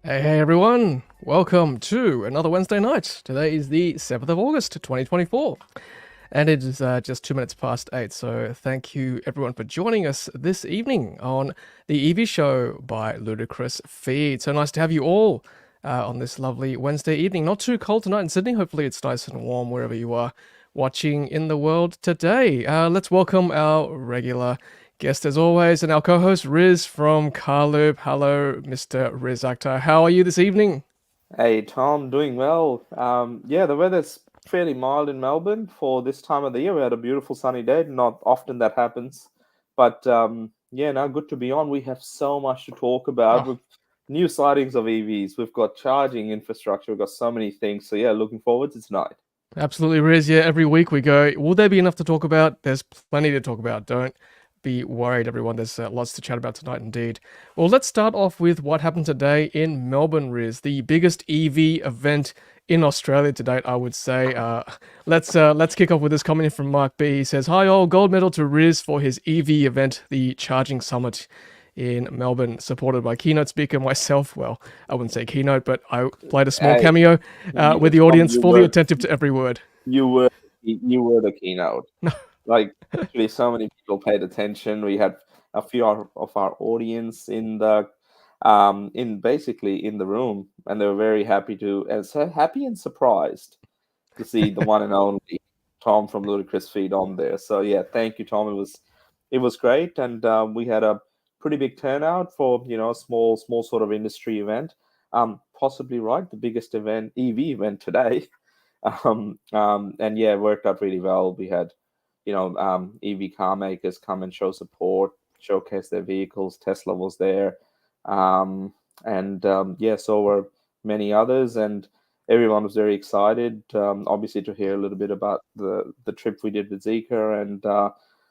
Hey everyone, welcome to another Wednesday night. Today is the 7th of August 2024 and it is just 2 minutes past 8, so thank you everyone for joining us this evening on the EV show by Ludicrous Feed. So nice to have you all on this lovely Wednesday evening. Not too cold tonight in Sydney, hopefully it's nice and warm wherever you are watching in the world today. Let's welcome our regular guest as always, and our co-host Riz from Carloop. Hello, Mr. Riz Akhtar. How are you this evening? Hey Tom, doing well. Yeah, the weather's fairly mild in Melbourne for this time of the year. We had a beautiful sunny day. Not often that happens, but yeah, now good to be on. We have so much to talk about. Oh, With new sightings of EVs, we've got charging infrastructure, we've got so many things. So yeah, looking forward to tonight. absolutely, Riz. Yeah, every week we go, will there be enough to talk about? There's plenty to talk about. Don't be worried, everyone. There's lots to chat about tonight indeed. Well, let's start off with what happened today in Melbourne, Riz, the biggest EV event in Australia to date, I would say. Let's kick off with this comment from Mark B. He says, "Hi all, gold medal to Riz for his EV event, the Charging Summit in Melbourne, supported by keynote speaker myself. Well, I wouldn't say keynote, but I played a small Hey, cameo with the Tom, audience fully attentive to every word." you were the keynote. Like literally, so many people paid attention. We had a few of our audience in basically in the room, and they were very happy and so happy and surprised to see the one and only Tom from Ludicrous Feed on there. So yeah, thank you, Tom. It was great, and we had a pretty big turnout for a small sort of industry event. Possibly right, the biggest EV event today. And yeah, it worked out really well. We had EV car makers come and show support, showcase their vehicles. Tesla was there, and yeah, so were many others, and everyone was very excited. Obviously, to hear a little bit about the trip we did with Zika and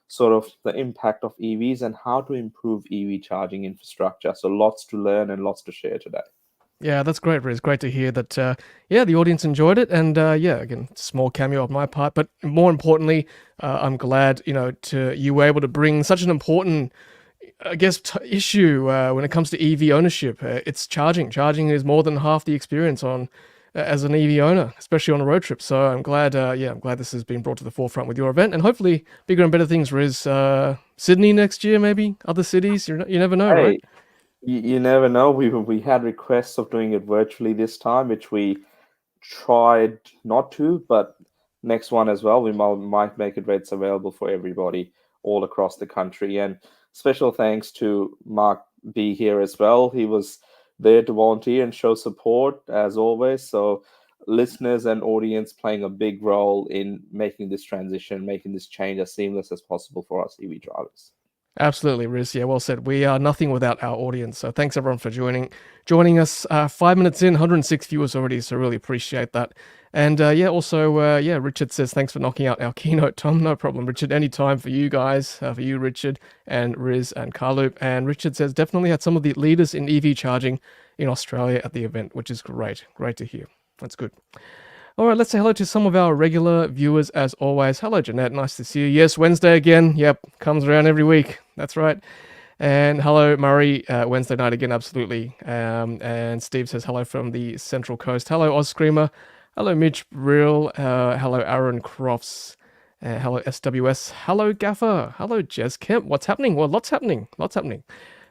sort of the impact of EVs and how to improve EV charging infrastructure. So lots to learn and lots to share today. Yeah, that's great, Riz. Great to hear that. Yeah, the audience enjoyed it, and yeah, again, small cameo on my part, but more importantly, I'm glad to you were able to bring such an important, I guess, issue when it comes to EV ownership. It's charging. Charging is more than half the experience on as an EV owner, especially on a road trip. So I'm glad. Yeah, I'm glad this has been brought to the forefront with your event, and hopefully bigger and better things, Riz. Sydney next year, maybe other cities. You never know, right? Hey, you never know. We had requests of doing it virtually this time, which we tried not to, but next one as well, we might make it rates available for everybody all across the country. And special thanks to Mark B here as well. He was there to volunteer and show support as always. So listeners and audience playing a big role in making this transition, making this change as seamless as possible for us EV drivers. Absolutely, Riz. Yeah, well said. We are nothing without our audience. So thanks everyone for joining us. 5 minutes in, 106 viewers already. So really appreciate that. And yeah, also yeah, Richard says thanks for knocking out our keynote, Tom. No problem, Richard. Any time for you guys, for you, Richard, and Riz and Carloop. And Richard says definitely had some of the leaders in EV charging in Australia at the event, which is great. Great to hear. That's good. All right, let's say hello to some of our regular viewers as always. Hello, Jeanette. Nice to see you. Yes, Wednesday again. Yep, comes around every week. That's right. And hello, Murray. Wednesday night again, absolutely. And Steve says hello from the Central Coast. Hello, Oz Screamer. Hello, Mitch Brill. Hello, Aaron Crofts. Hello, SWS. Hello, Gaffer. Hello, Jez Kemp. What's happening? Well, lots happening. Lots happening.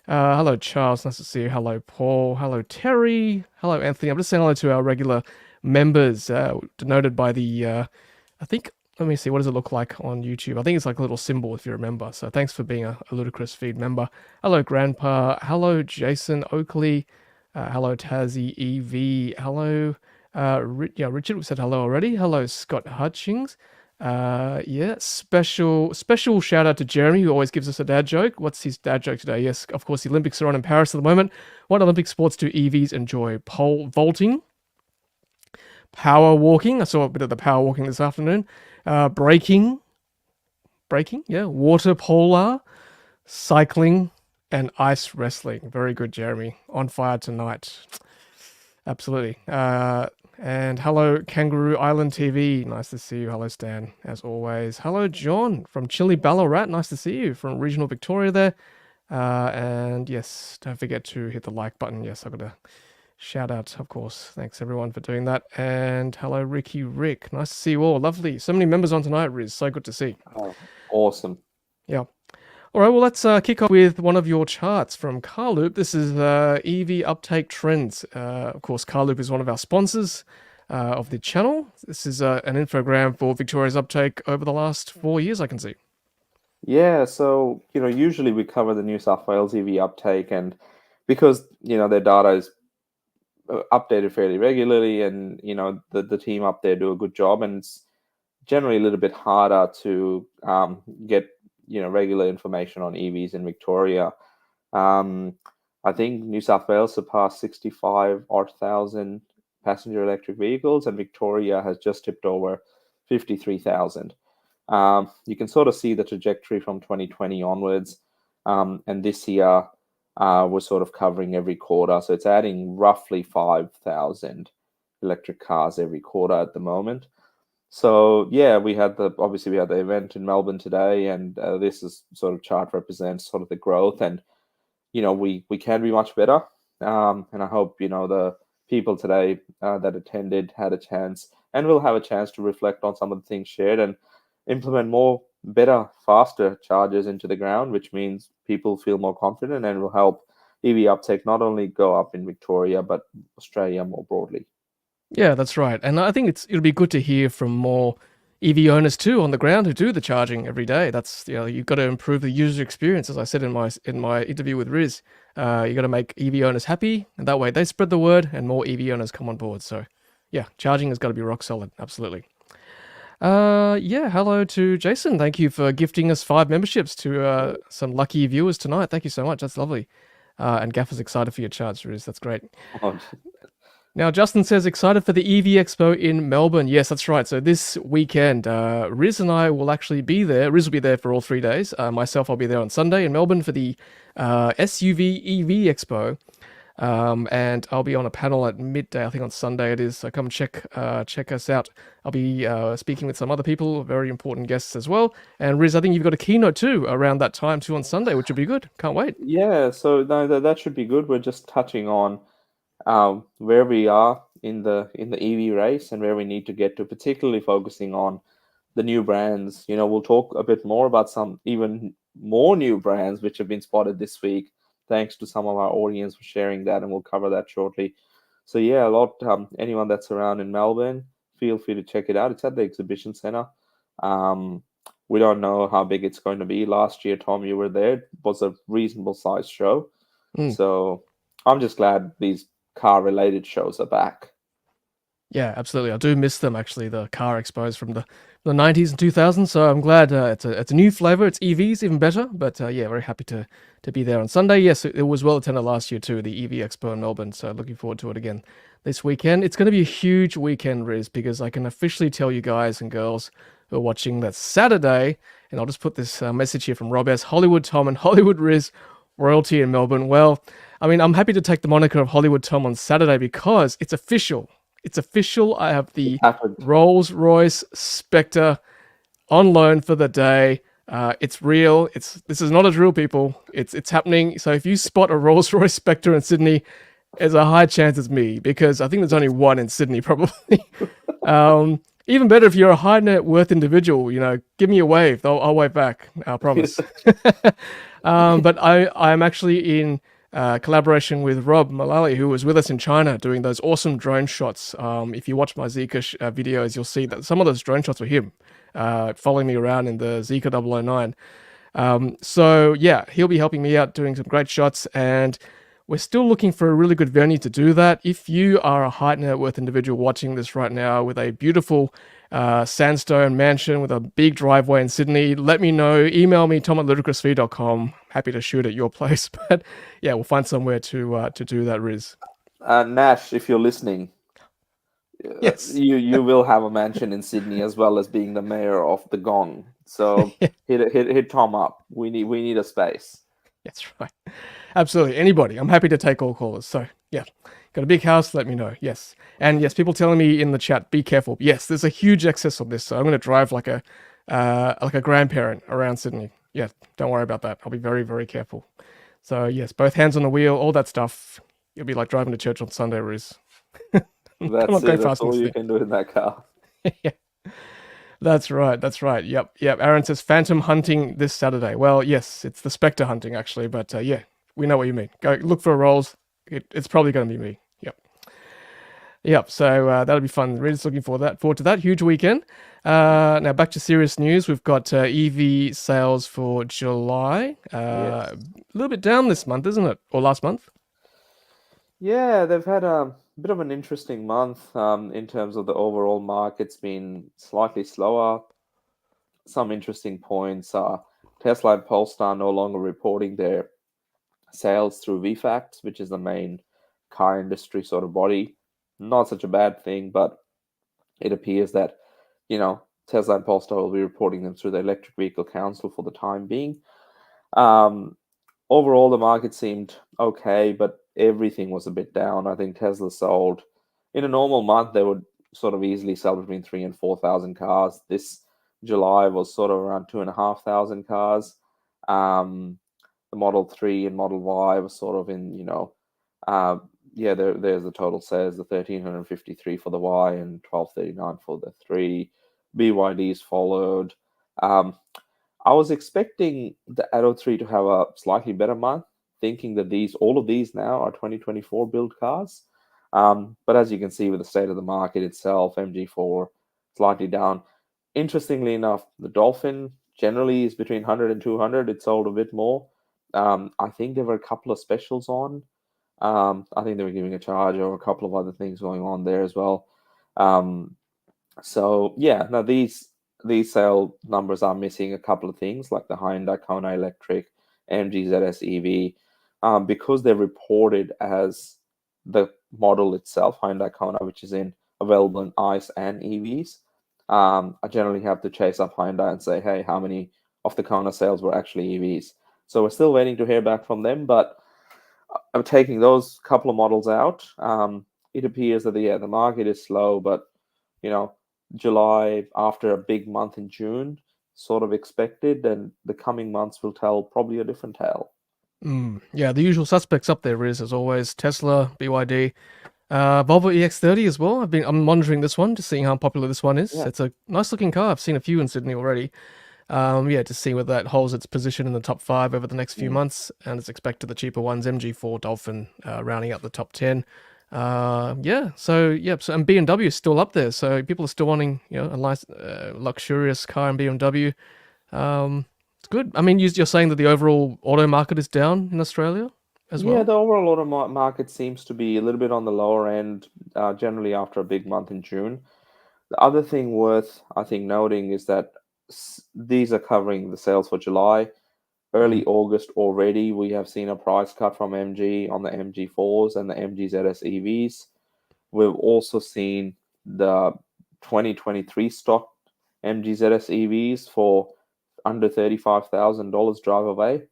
Hello, Charles. Nice to see you. Hello, Paul. Hello, Terry. Hello, Anthony. I'm just saying hello to our regular members, denoted by the, I think, let me see, what does it look like on YouTube? I think it's like a little symbol if you remember. So thanks for being a Ludicrous Feed member. Hello, Grandpa. Hello, Jason Oakley. Hello, Tazzy EV. Hello, yeah, Richard, we said hello already. Hello, Scott Hutchings. Yeah, special shout out to Jeremy, who always gives us a dad joke. What's his dad joke today? Yes, of course, the Olympics are on in Paris at the moment. What Olympic sports do EVs enjoy? Pole vaulting, power walking. I saw a bit of the power walking this afternoon. Braking, yeah. Water polo, cycling, and ice wrestling. Very good, Jeremy. On fire tonight. Absolutely. And hello, Kangaroo Island TV. Nice to see you. Hello, Stan, as always. Hello, John from Chile Ballarat. Nice to see you from regional Victoria there. And yes, don't forget to hit the like button. Yes, I've got to Shout out, of course. Thanks everyone for doing that. And hello, Ricky Rick. Nice to see you all. Lovely. So many members on tonight, Riz. So good to see. Oh, awesome. Yeah. All right, well, let's kick off with one of your charts from Carloop. This is EV Uptake Trends. Of course, Carloop is one of our sponsors of the channel. This is an infogram for Victoria's uptake over the last 4 years, I can see. Yeah, so usually we cover the New South Wales EV uptake, and because their data is updated fairly regularly, and the team up there do a good job, and it's generally a little bit harder to get regular information on EVs in Victoria. I think New South Wales surpassed 65,000 passenger electric vehicles, and Victoria has just tipped over 53,000. You can sort of see the trajectory from 2020 onwards, and this year we're sort of covering every quarter, so it's adding roughly 5,000 electric cars every quarter at the moment. So yeah, we had the event in Melbourne today, and this is sort of chart represents sort of the growth, and we can be much better, and I hope the people today that attended had a chance and will have a chance to reflect on some of the things shared and implement more better, faster chargers into the ground, which means people feel more confident and will help EV uptake not only go up in Victoria but Australia more broadly. Yeah, that's right. And I think it'll be good to hear from more EV owners too on the ground who do the charging every day. That's you've got to improve the user experience, as I said in my interview with Riz. You got to make EV owners happy, and that way they spread the word and more EV owners come on board. So yeah, charging has got to be rock solid. Absolutely. Yeah, hello to Jason. Thank you for gifting us 5 memberships to some lucky viewers tonight. Thank you so much. That's lovely. And Gaffer's excited for your charge, Riz. That's great. Now, Justin says, excited for the EV Expo in Melbourne. Yes, that's right. So this weekend, Riz and I will actually be there. Riz will be there for all 3 days. Myself, I'll be there on Sunday in Melbourne for the SUV EV Expo. And I'll be on a panel at midday, I think on Sunday it is. So come check us out. I'll be speaking with some other people, very important guests as well. And Riz, I think you've got a keynote too around that time too on Sunday, which would be good. Can't wait. Yeah, so no, that should be good. We're just touching on where we are in the EV race and where we need to get to, particularly focusing on the new brands. We'll talk a bit more about some even more new brands which have been spotted this week. Thanks to some of our audience for sharing that, and we'll cover that shortly. So yeah, anyone that's around in Melbourne, feel free to check it out. It's at the exhibition center. We don't know how big it's going to be. Last year, Tom, you were there. It was a reasonable sized show. So I'm just glad these car-related shows are back. Yeah, absolutely. I do miss them, actually, the car expos from the 90s and 2000s. So I'm glad it's a new flavor. It's EVs, even better. But yeah, very happy to be there on Sunday. Yes, it was well attended last year too, the EV Expo in Melbourne. So looking forward to it again this weekend. It's going to be a huge weekend, Riz, because I can officially tell you guys and girls who are watching that Saturday, and I'll just put this message here from Rob S. Hollywood Tom and Hollywood Riz, royalty in Melbourne. Well, I mean, I'm happy to take the moniker of Hollywood Tom on Saturday because it's official. It's official. I have the Rolls-Royce Spectre on loan for the day. It's real. This is not a drill, people. It's happening. So if you spot a Rolls-Royce Spectre in Sydney, there's a high chance it's me, because I think there's only one in Sydney, probably. Even better if you're a high net worth individual, give me a wave. I'll wave back. I promise. But I'm actually in collaboration with Rob Mullally, who was with us in China doing those awesome drone shots. If you watch my Zika videos, you'll see that some of those drone shots were him following me around in the Zika 009. So yeah, he'll be helping me out doing some great shots, and we're still looking for a really good venue to do that. If you are a high net worth individual watching this right now with a beautiful sandstone mansion with a big driveway in Sydney, let me know. Email me, tom@ludicrousfeed.com. Happy to shoot at your place. But yeah, we'll find somewhere to do that, Riz. Nash, if you're listening, yes, you will have a mansion in Sydney as well as being the mayor of the Gong. So hit Tom up. We need a space. That's right. Absolutely. Anybody. I'm happy to take all callers. So yeah, got a big house, let me know. Yes. And yes, people telling me in the chat, be careful. Yes, there's a huge excess of this. So I'm going to drive like a grandparent around Sydney. Yeah, don't worry about that. I'll be very, very careful. So yes, both hands on the wheel, all that stuff. You'll be like driving to church on Sunday, Riz. Come on, That's go it. That's fast all you instead. can do in that car. Yeah. That's right. That's right. Yep. Yep. Aaron says phantom hunting this Saturday. Well, yes, it's the Spectre hunting actually, but yeah, we know what you mean. Go look for rolls. It's probably going to be me. Yep. Yep. So that'll be fun. Really just looking forward to that huge weekend. Now back to serious news. We've got EV sales for July. Yes. A little bit down this month, isn't it? Or last month? Yeah, they've had a bit of an interesting month in terms of the overall market's been slightly slower. Some interesting points are Tesla and Polestar no longer reporting their sales through VFACTS, which is the main car industry sort of body. Not such a bad thing, but it appears that, Tesla and Polestar will be reporting them through the Electric Vehicle Council for the time being. Um, Overall, the market seemed okay, but everything was a bit down. I think Tesla sold, in a normal month, they would sort of easily sell between 3,000 and 4,000 cars. This July was sort of around 2,500 cars. The Model 3 and Model Y was sort of in, there's the total sales, the 1,353 for the Y and 1,239 for the 3. BYD's followed. Um, I was expecting the Atto 3 to have a slightly better month, thinking that all of these now are 2024 build cars. But as you can see with the state of the market itself, MG4 slightly down. Interestingly enough, the Dolphin generally is between 100 and 200. It sold a bit more. I think there were a couple of specials on. I think they were giving a charge or a couple of other things going on there as well. So yeah, now these sale numbers are missing a couple of things like the Hyundai Kona Electric, AMG ZS EV, because they're reported as the model itself, Hyundai Kona, which is available in ICE and EVs. I generally have to chase up Hyundai and say, hey, how many of the Kona sales were actually EVs? So we're still waiting to hear back from them, but I'm taking those couple of models out. It appears that the market is slow, but July, after a big month in June, sort of expected, and the coming months will tell probably a different tale. Yeah, the usual suspects up there is, as always, Tesla, BYD, Volvo EX30 as well. I'm monitoring this one, just seeing how popular this one is. Yeah. It's a nice looking car. I've seen a few in Sydney already. To see whether that holds its position in the top 5 over the next few months, and it's expected the cheaper ones, MG4, Dolphin, rounding out the top 10. So and BMW is still up there, so people are still wanting, a nice, luxurious car in BMW. It's good. I mean, you're saying that the overall auto market is down in Australia as well? Yeah, the overall auto market seems to be a little bit on the lower end, generally after a big month in June. The other thing worth, I think, noting is that these are covering the sales for July. Early August already, we have seen a price cut from MG on the MG4s and the MG ZS EVs. We've also seen the 2023 stock MG ZS EVs for under $35,000 drive away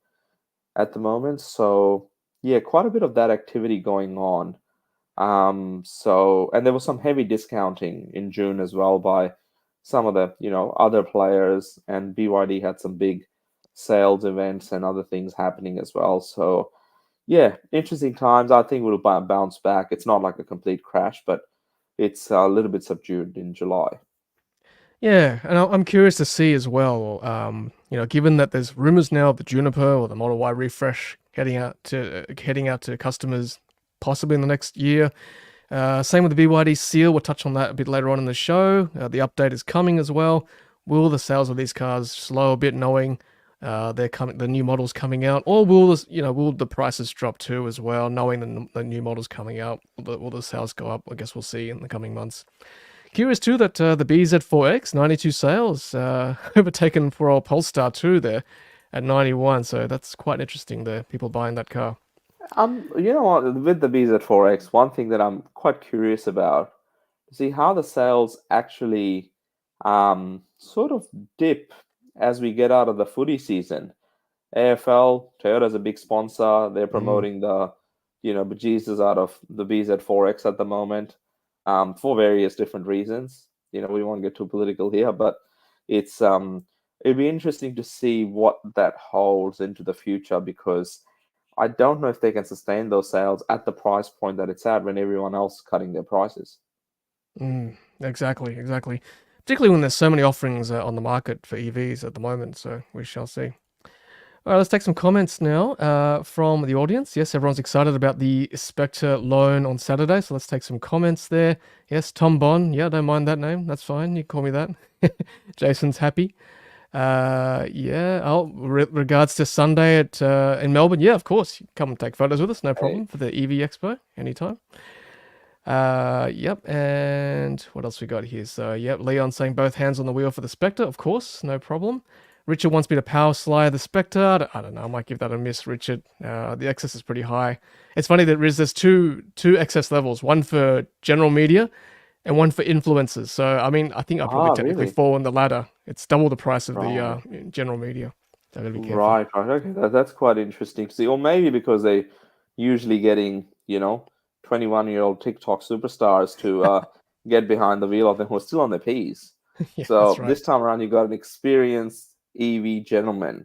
at the moment. So yeah, quite a bit of that activity going on. And there was some heavy discounting in June as well by some of the other players, and BYD had some big sales events and other things happening as well. So yeah, interesting times. I think we'll bounce back. It's not like a complete crash, but it's a little bit subdued in July. Yeah, and I'm curious to see as well, given that there's rumors now of the Juniper or the Model Y refresh heading out to customers possibly in the next year. Same with the BYD Seal. We'll touch on that a bit later on in the show. The update is coming as well. Will the sales of these cars slow a bit, knowing the new models coming out, or will the prices drop too as well, knowing the new models coming out? Will the sales go up? I guess we'll see in the coming months. Curious too that the BZ4X 92 sales overtaken for old Polestar too there at 91. So that's quite interesting there. People buying that car. You know what? With the BZ4X, one thing that I'm quite curious about to see how the sales actually sort of dip as we get out of the footy season. AFL, Toyota's a big sponsor. They're promoting the, bejesus out of the BZ4X at the moment, for various different reasons. We won't get too political here, but it's it'd be interesting to see what that holds into the future, because I don't know if they can sustain those sales at the price point that it's at when everyone else is cutting their prices. Exactly. Particularly when there's so many offerings on the market for EVs at the moment. So we shall see. All right, let's take some comments now from the audience. Yes, everyone's excited about the Spectre loan on Saturday, so let's take some comments there. Yes, Tom Bon. Yeah, don't mind that name. That's fine. You can call me that. Jason's happy. Yeah. Oh, regards to Sunday at in Melbourne. Yeah, of course. Come and take photos with us. No problem for the EV Expo anytime. Yep. And what else we got here? So, yep. Leon saying both hands on the wheel for the Spectre. Of course, no problem. Richard wants me to power slide the Spectre. I don't know. I might give that a miss, Richard. The excess is pretty high. It's funny that there's two excess levels, one for general media and one for influencers. So, I mean, I think I'll probably technically fall in the latter. It's double the price of the general media. So I gotta be careful. Right. Okay, that's quite interesting to see. Or maybe because they usually getting, 21-year-old TikTok superstars to get behind the wheel of them who are still on their P's. Yeah, so that's right. This time around, you got an experienced EV gentleman.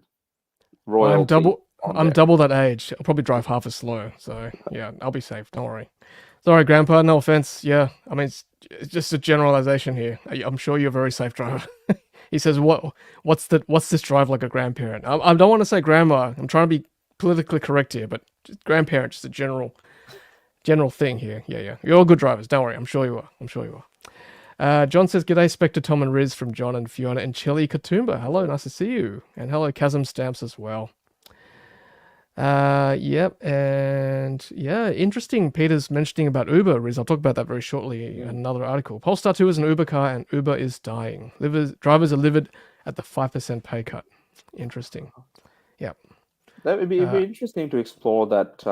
I'm double that age. I'll probably drive half as slow. So yeah, I'll be safe. Don't worry. Sorry, Grandpa. No offense. Yeah, I mean it's just a generalization here. I'm sure you're a very safe driver. He says, "What's this drive like a grandparent?" I don't want to say grandma. I'm trying to be politically correct here, but grandparent, just a general thing here. Yeah. You're all good drivers. Don't worry. I'm sure you are. John says, "G'day, Spectre, Tom, and Riz from John and Fiona and Chelly Katoomba. Hello, nice to see you. And hello, Chasm Stamps as well." Yep, and yeah, interesting. Peter's mentioning about Uber, Riz. I'll talk about that very shortly in another article. Polestar 2 is an Uber car, and Uber is dying. Drivers are livid at the 5% pay cut. Interesting. Yeah. That would be interesting to explore that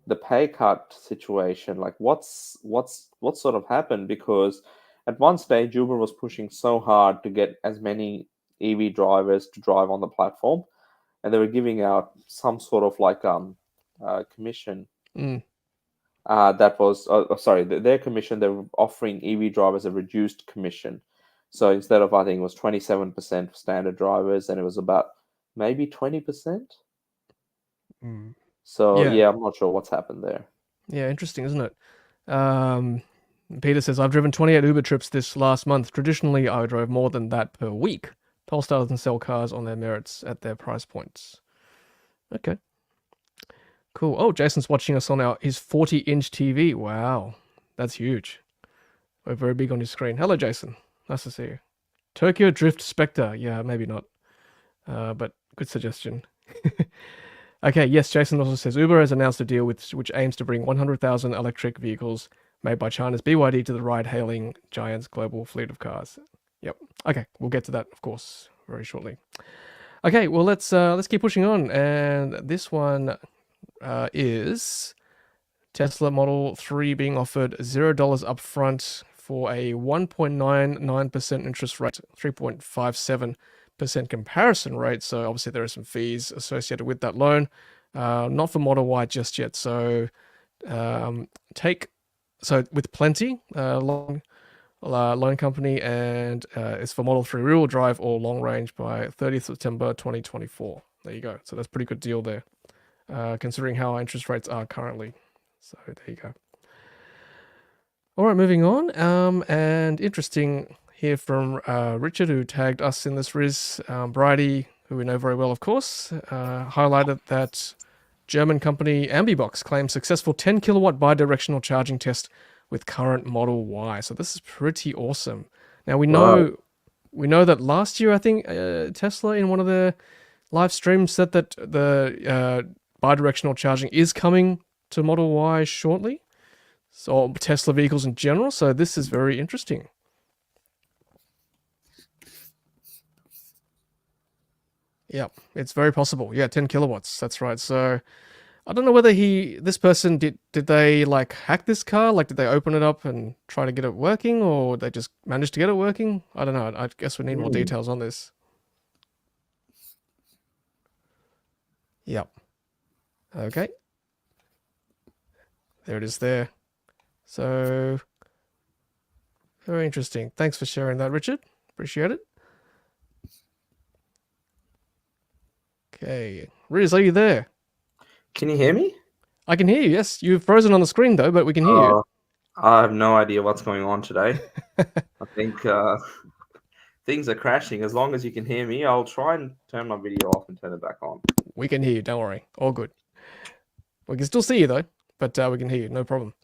the pay cut situation. Like, what sort of happened? Because at one stage, Uber was pushing so hard to get as many EV drivers to drive on the platform, and they were giving out some sort of like commission. That was their commission. They were offering EV drivers a reduced commission. So instead of, I think it was 27% for standard drivers, and it was about maybe 20%. So yeah, I'm not sure what's happened there. Yeah, interesting, isn't it? Peter says, "I've driven 28 Uber trips this last month. Traditionally, I drove more than that per week. Polestar doesn't sell cars on their merits at their price points." Okay. Cool. Oh, Jason's watching us on his 40-inch TV. Wow. That's huge. We're very big on his screen. Hello, Jason. Nice to see you. Tokyo Drift Spectre. Yeah, maybe not. But good suggestion. Okay, yes, Jason also says, Uber has announced a deal which aims to bring 100,000 electric vehicles made by China's BYD to the ride-hailing giant's global fleet of cars. Yep. Okay, we'll get to that, of course, very shortly. Okay, well, let's keep pushing on. And this one is Tesla Model 3 being offered $0 upfront for a 1.99% interest rate, 3.57% comparison rate. So obviously there are some fees associated with that loan. Not for Model Y just yet. So with Plenty loan company, and it's for Model 3 rear-wheel drive or long range by 30th September 2024. There you go. So that's a pretty good deal there, considering how our interest rates are currently. So there you go. All right, moving on. And interesting here from Richard, who tagged us in this Riz. Bridie, who we know very well, of course, highlighted that German company Ambibox claims successful 10 kilowatt bidirectional charging test with current Model Y. So this is pretty awesome. Now we know that last year, I think Tesla in one of their live streams said that the bidirectional charging is coming to Model Y shortly. So Tesla vehicles in general. So this is very interesting. Yeah, it's very possible. Yeah, 10 kilowatts. That's right. So I don't know whether this person did they like hack this car? Like, did they open it up and try to get it working, or they just managed to get it working? I don't know. I guess we need more details on this. Yep. Okay. There it is there. So very interesting. Thanks for sharing that, Richard. Appreciate it. Okay. Riz, are you there? Can you hear me? I can hear you. Yes, you've frozen on the screen though, but we can hear you. I have no idea what's going on today. I think things are crashing. As long as you can hear me, I'll try and turn my video off and turn it back on. We can hear you. Don't worry. All good. We can still see you though, but we can hear you. No problem.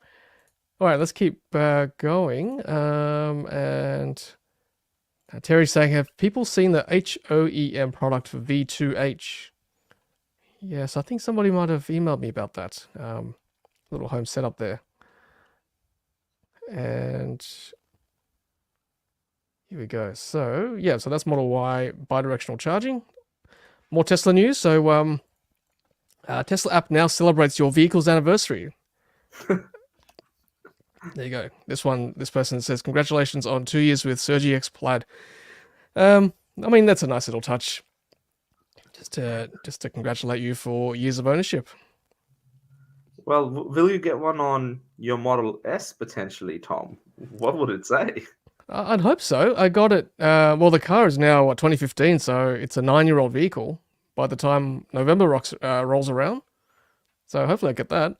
All right, let's keep going. And Terry's saying, have people seen the HOEM product for V2H? Yes, I think somebody might have emailed me about that. Little home setup there. And here we go. So, yeah, so that's Model Y bidirectional charging. More Tesla news. So, Tesla app now celebrates your vehicle's anniversary. There you go. This person says, congratulations on 2 years with Sergi X Plaid. I mean, that's a nice little touch. Just to congratulate you for years of ownership. Well, will you get one on your Model S potentially, Tom? What would it say? I'd hope so. I got it. Well, the car is now 2015, so it's a 9-year-old vehicle by the time November rolls around. So hopefully I get that.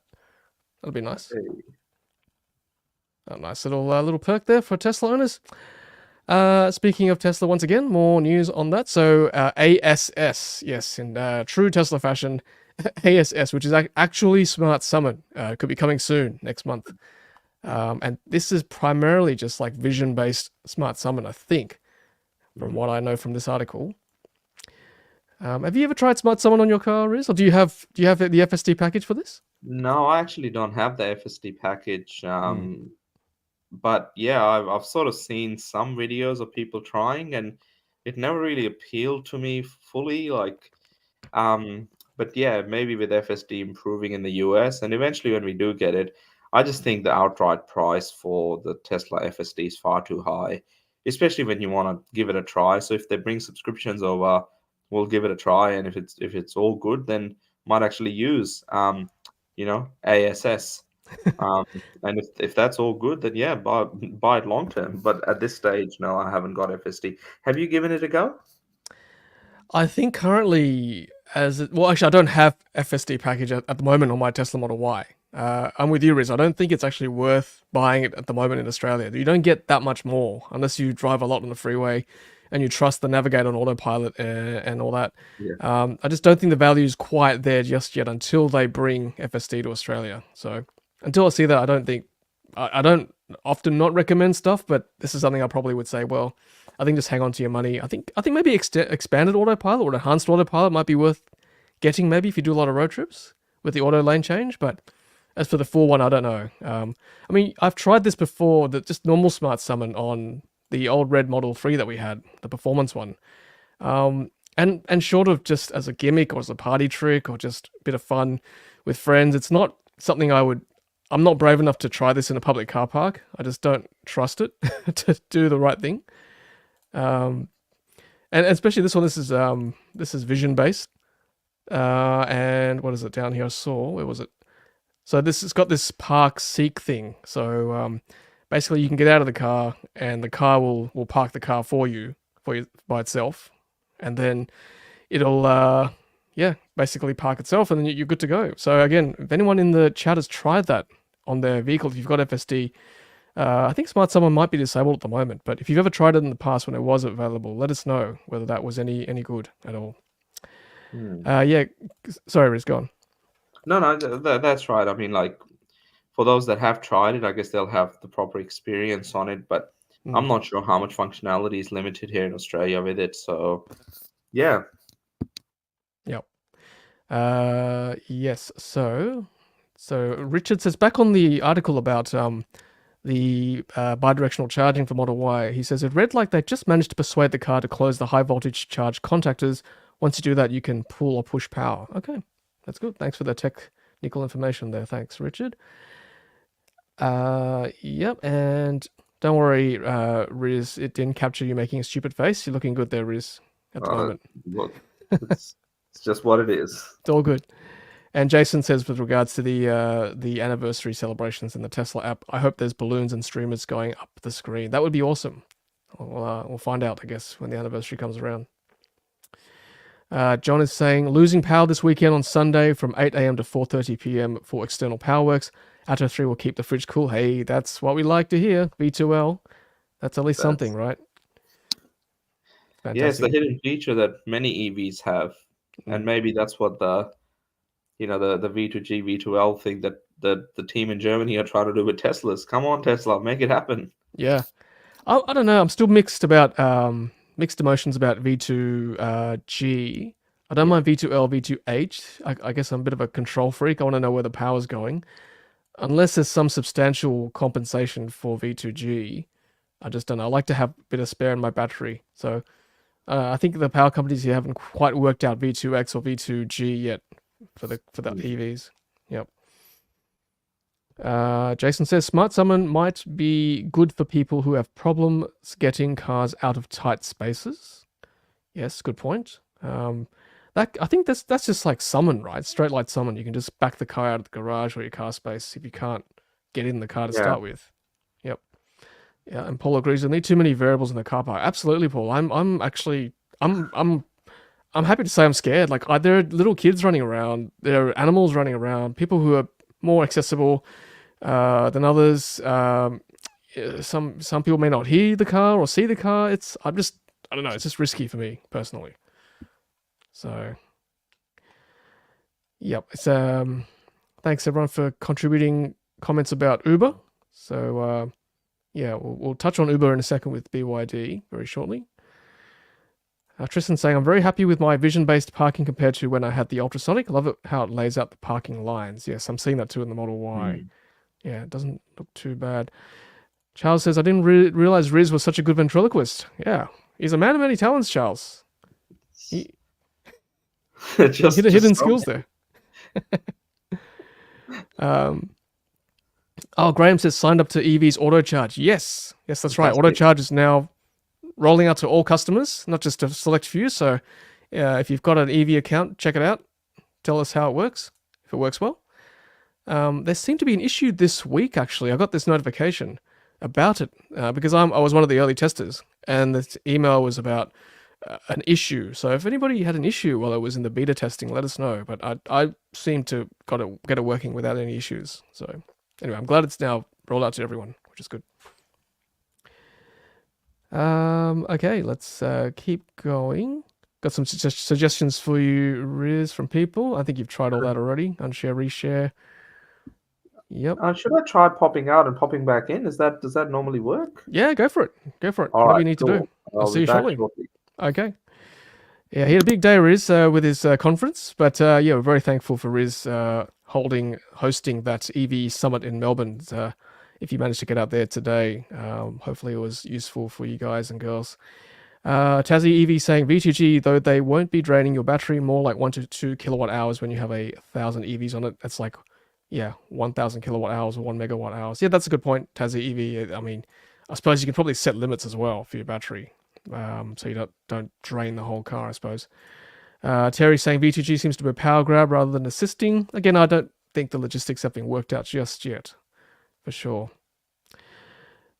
That'll be nice. Hey. A nice little perk there for Tesla owners. Speaking of Tesla, once again, more news on that. So ASS, yes, in true Tesla fashion, ASS, which is actually Smart Summon, could be coming soon next month. And this is primarily just like vision-based Smart Summon, I think, from what I know from this article. Have you ever tried Smart Summon on your car, Riz? Or do you have the FSD package for this? No, I actually don't have the FSD package. But yeah, I've sort of seen some videos of people trying, and it never really appealed to me fully. Like, but yeah, maybe with FSD improving in the US, and eventually when we do get it, I just think the outright price for the Tesla FSD is far too high, especially when you want to give it a try. So if they bring subscriptions over, we'll give it a try, and if it's all good, then might actually use ASS. And if that's all good, then yeah, buy it long term. But at this stage, no, I haven't got FSD. Have you given it a go? I think currently, well, actually, I don't have FSD package at the moment on my Tesla Model Y. I'm with you, Riz. I don't think it's actually worth buying it at the moment in Australia. You don't get that much more unless you drive a lot on the freeway and you trust the navigator on autopilot and all that. Yeah. I just don't think the value is quite there just yet until they bring FSD to Australia. So until I see that, I don't think I don't often not recommend stuff, but this is something I probably would say. Well, I think just hang on to your money. I think maybe expanded autopilot or enhanced autopilot might be worth getting maybe if you do a lot of road trips with the auto lane change. But as for the full one, I don't know. I mean, I've tried this before, just normal Smart Summon on the old red Model 3 that we had, the performance one. And short of just as a gimmick or as a party trick or just a bit of fun with friends, it's not something I'm not brave enough to try this in a public car park. I just don't trust it to do the right thing. And especially this one, this is vision based. And what is it down here? I saw, where was it? So this has got this park seek thing. So basically you can get out of the car and the car will park the car for you by itself. And then it'll basically park itself and then you're good to go. So again, if anyone in the chat has tried that on their vehicle, if you've got FSD, I think Smart Summon might be disabled at the moment, but if you've ever tried it in the past when it was available, let us know whether that was any good at all. Sorry, Riz, go on. No, that's right. I mean, like, for those that have tried it, I guess they'll have the proper experience on it, but I'm not sure how much functionality is limited here in Australia with it. So, yeah. Yep. Yes. So Richard says, back on the article about the bidirectional charging for Model Y, he says it read like they just managed to persuade the car to close the high voltage charge contactors. Once you do that, you can pull or push power. Okay, that's good. Thanks for the technical information there. Thanks, Richard. Yep, and don't worry, Riz, it didn't capture you making a stupid face. You're looking good there, Riz, at the moment. Look, it's just what it is. It's all good. And Jason says, with regards to the anniversary celebrations in the Tesla app, I hope there's balloons and streamers going up the screen. That would be awesome. We'll find out, I guess, when the anniversary comes around. John is saying, losing power this weekend on Sunday from 8 a.m. to 4:30 p.m. for external power works. Atto 3 will keep the fridge cool. Hey, that's what we like to hear. V2L. That's at least something, right? Fantastic. Yeah, it's the hidden feature that many EVs have. And maybe that's what the V2G, V2L thing that the team in Germany are trying to do with Teslas. Come on, Tesla, make it happen. Yeah. I don't know. I'm still mixed emotions about V2G. I don't mind V2L, V2H. I guess I'm a bit of a control freak. I want to know where the power's going. Unless there's some substantial compensation for V2G, I just don't know. I like to have a bit of spare in my battery. So I think the power companies here haven't quite worked out V2X or V2G yet for the EVs. Yep. Jason says Smart Summon might be good for people who have problems getting cars out of tight spaces. Yes, good point. I think that's just like summon, right? Straight light summon. You can just back the car out of the garage or your car space if you can't get in the car to start with. Yep. Yeah, and Paul agrees. There need too many variables in the car park. Absolutely, Paul. I'm happy to say I'm scared. Like there are little kids running around. There are animals running around. People who are more accessible than others. Some people may not hear the car or see the car. I don't know. It's just risky for me personally. So, yep. It's thanks everyone for contributing comments about Uber. So yeah, we'll touch on Uber in a second with BYD very shortly. Tristan saying, I'm very happy with my vision-based parking compared to when I had the ultrasonic. I love it how it lays out the parking lines. Yes, I'm seeing that too in the Model Y. Yeah, it doesn't look too bad. Charles says, I didn't realize Riz was such a good ventriloquist. Yeah, he's a man of many talents, Charles. Hidden skills there. Graham says, signed up to EV's Autocharge. Yes, that's right. Autocharge is now rolling out to all customers, not just a select few. So if you've got an EV account, check it out. Tell us how it works, if it works well. There seemed to be an issue this week, actually. I got this notification about it because I was one of the early testers, and this email was about an issue. So if anybody had an issue while it was in the beta testing, let us know. But I seem to get it working without any issues. So anyway, I'm glad it's now rolled out to everyone, which is good. Okay, let's keep going. Got some suggestions for you, Riz, from people. I think you've tried all that already. Unshare, reshare. Yep. Should I try popping out and popping back in? Does that normally work? Yeah, go for it. All Whatever right, you need to do. I'll see you shortly. shortly. Okay. Yeah, he had a big day, Riz, with his conference. But yeah, we're very thankful for Riz hosting that EV summit in Melbourne. If you managed to get out there today, hopefully it was useful for you guys and girls. Tassie EV saying V2G, though they won't be draining your battery, more like 1 to 2 kilowatt hours when you have 1,000 EVs on it. That's like, 1,000 kilowatt hours or 1 megawatt hours. Yeah, that's a good point, Tassie EV. I mean, I suppose you can probably set limits as well for your battery, so you don't drain the whole car, I suppose. Terry saying V2G seems to be a power grab rather than assisting. Again, I don't think the logistics have been worked out just yet, for sure.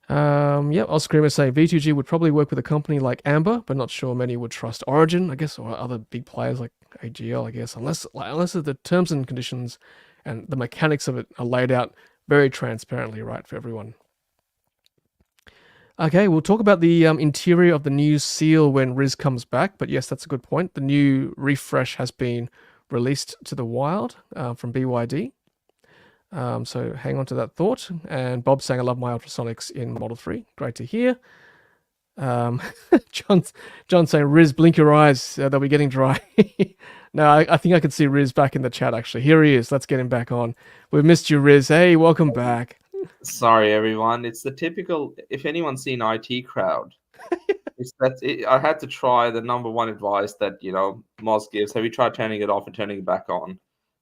Oscreamer saying V2G would probably work with a company like Amber, but not sure many would trust Origin, I guess, or other big players like AGL, I guess, unless the terms and conditions and the mechanics of it are laid out very transparently, right, for everyone. Okay, we'll talk about the interior of the new Seal when Riz comes back, but yes, that's a good point. The new refresh has been released to the wild from BYD. So hang on to that thought. And Bob saying, I love my ultrasonics in Model 3. Great to hear. John saying, Riz, blink your eyes. They'll be getting dry. No, I think I can see Riz back in the chat, actually. Here he is. Let's get him back on. We've missed you, Riz. Hey, welcome back. Sorry, everyone. It's the typical, if anyone's seen IT crowd, I had to try the number one advice that, Moz gives. Have you tried turning it off and turning it back on?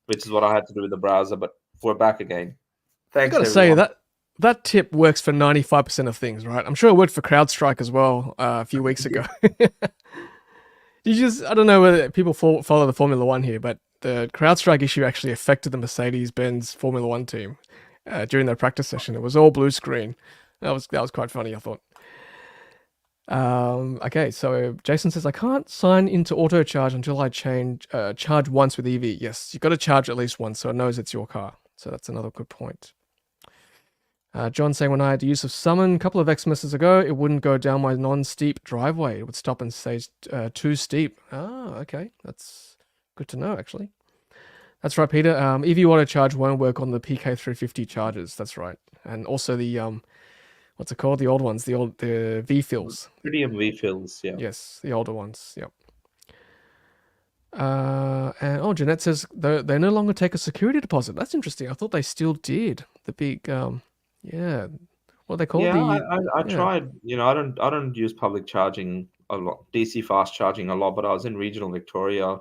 Which is what I had to do with the browser, but we're back again. Thanks, I've got to say, that tip works for 95% of things, right? I'm sure it worked for CrowdStrike as well a few weeks ago. I don't know whether people follow the Formula One here, but the CrowdStrike issue actually affected the Mercedes-Benz Formula One team during their practice session. It was all blue screen. That was quite funny, I thought. Okay, so Jason says I can't sign into Autocharge until I charge once with EV. Yes, you've got to charge at least once so it knows it's your car. So that's another good point. John saying when I had the use of Summon a couple of Xmas ago, it wouldn't go down my non-steep driveway. It would stop and say too steep. Ah, okay, that's good to know actually. That's right, Peter. EV Autocharge won't work on the PK350 chargers. That's right, and also the what's it called? The old ones, the V-fills. Tritium V-fills, yeah. Yes, the older ones. Yep. And Jeanette says they no longer take a security deposit. That's interesting. I thought they still did. The big yeah, what they call Yeah, I yeah. tried. I don't use public charging a lot, DC fast charging a lot, but I was in regional Victoria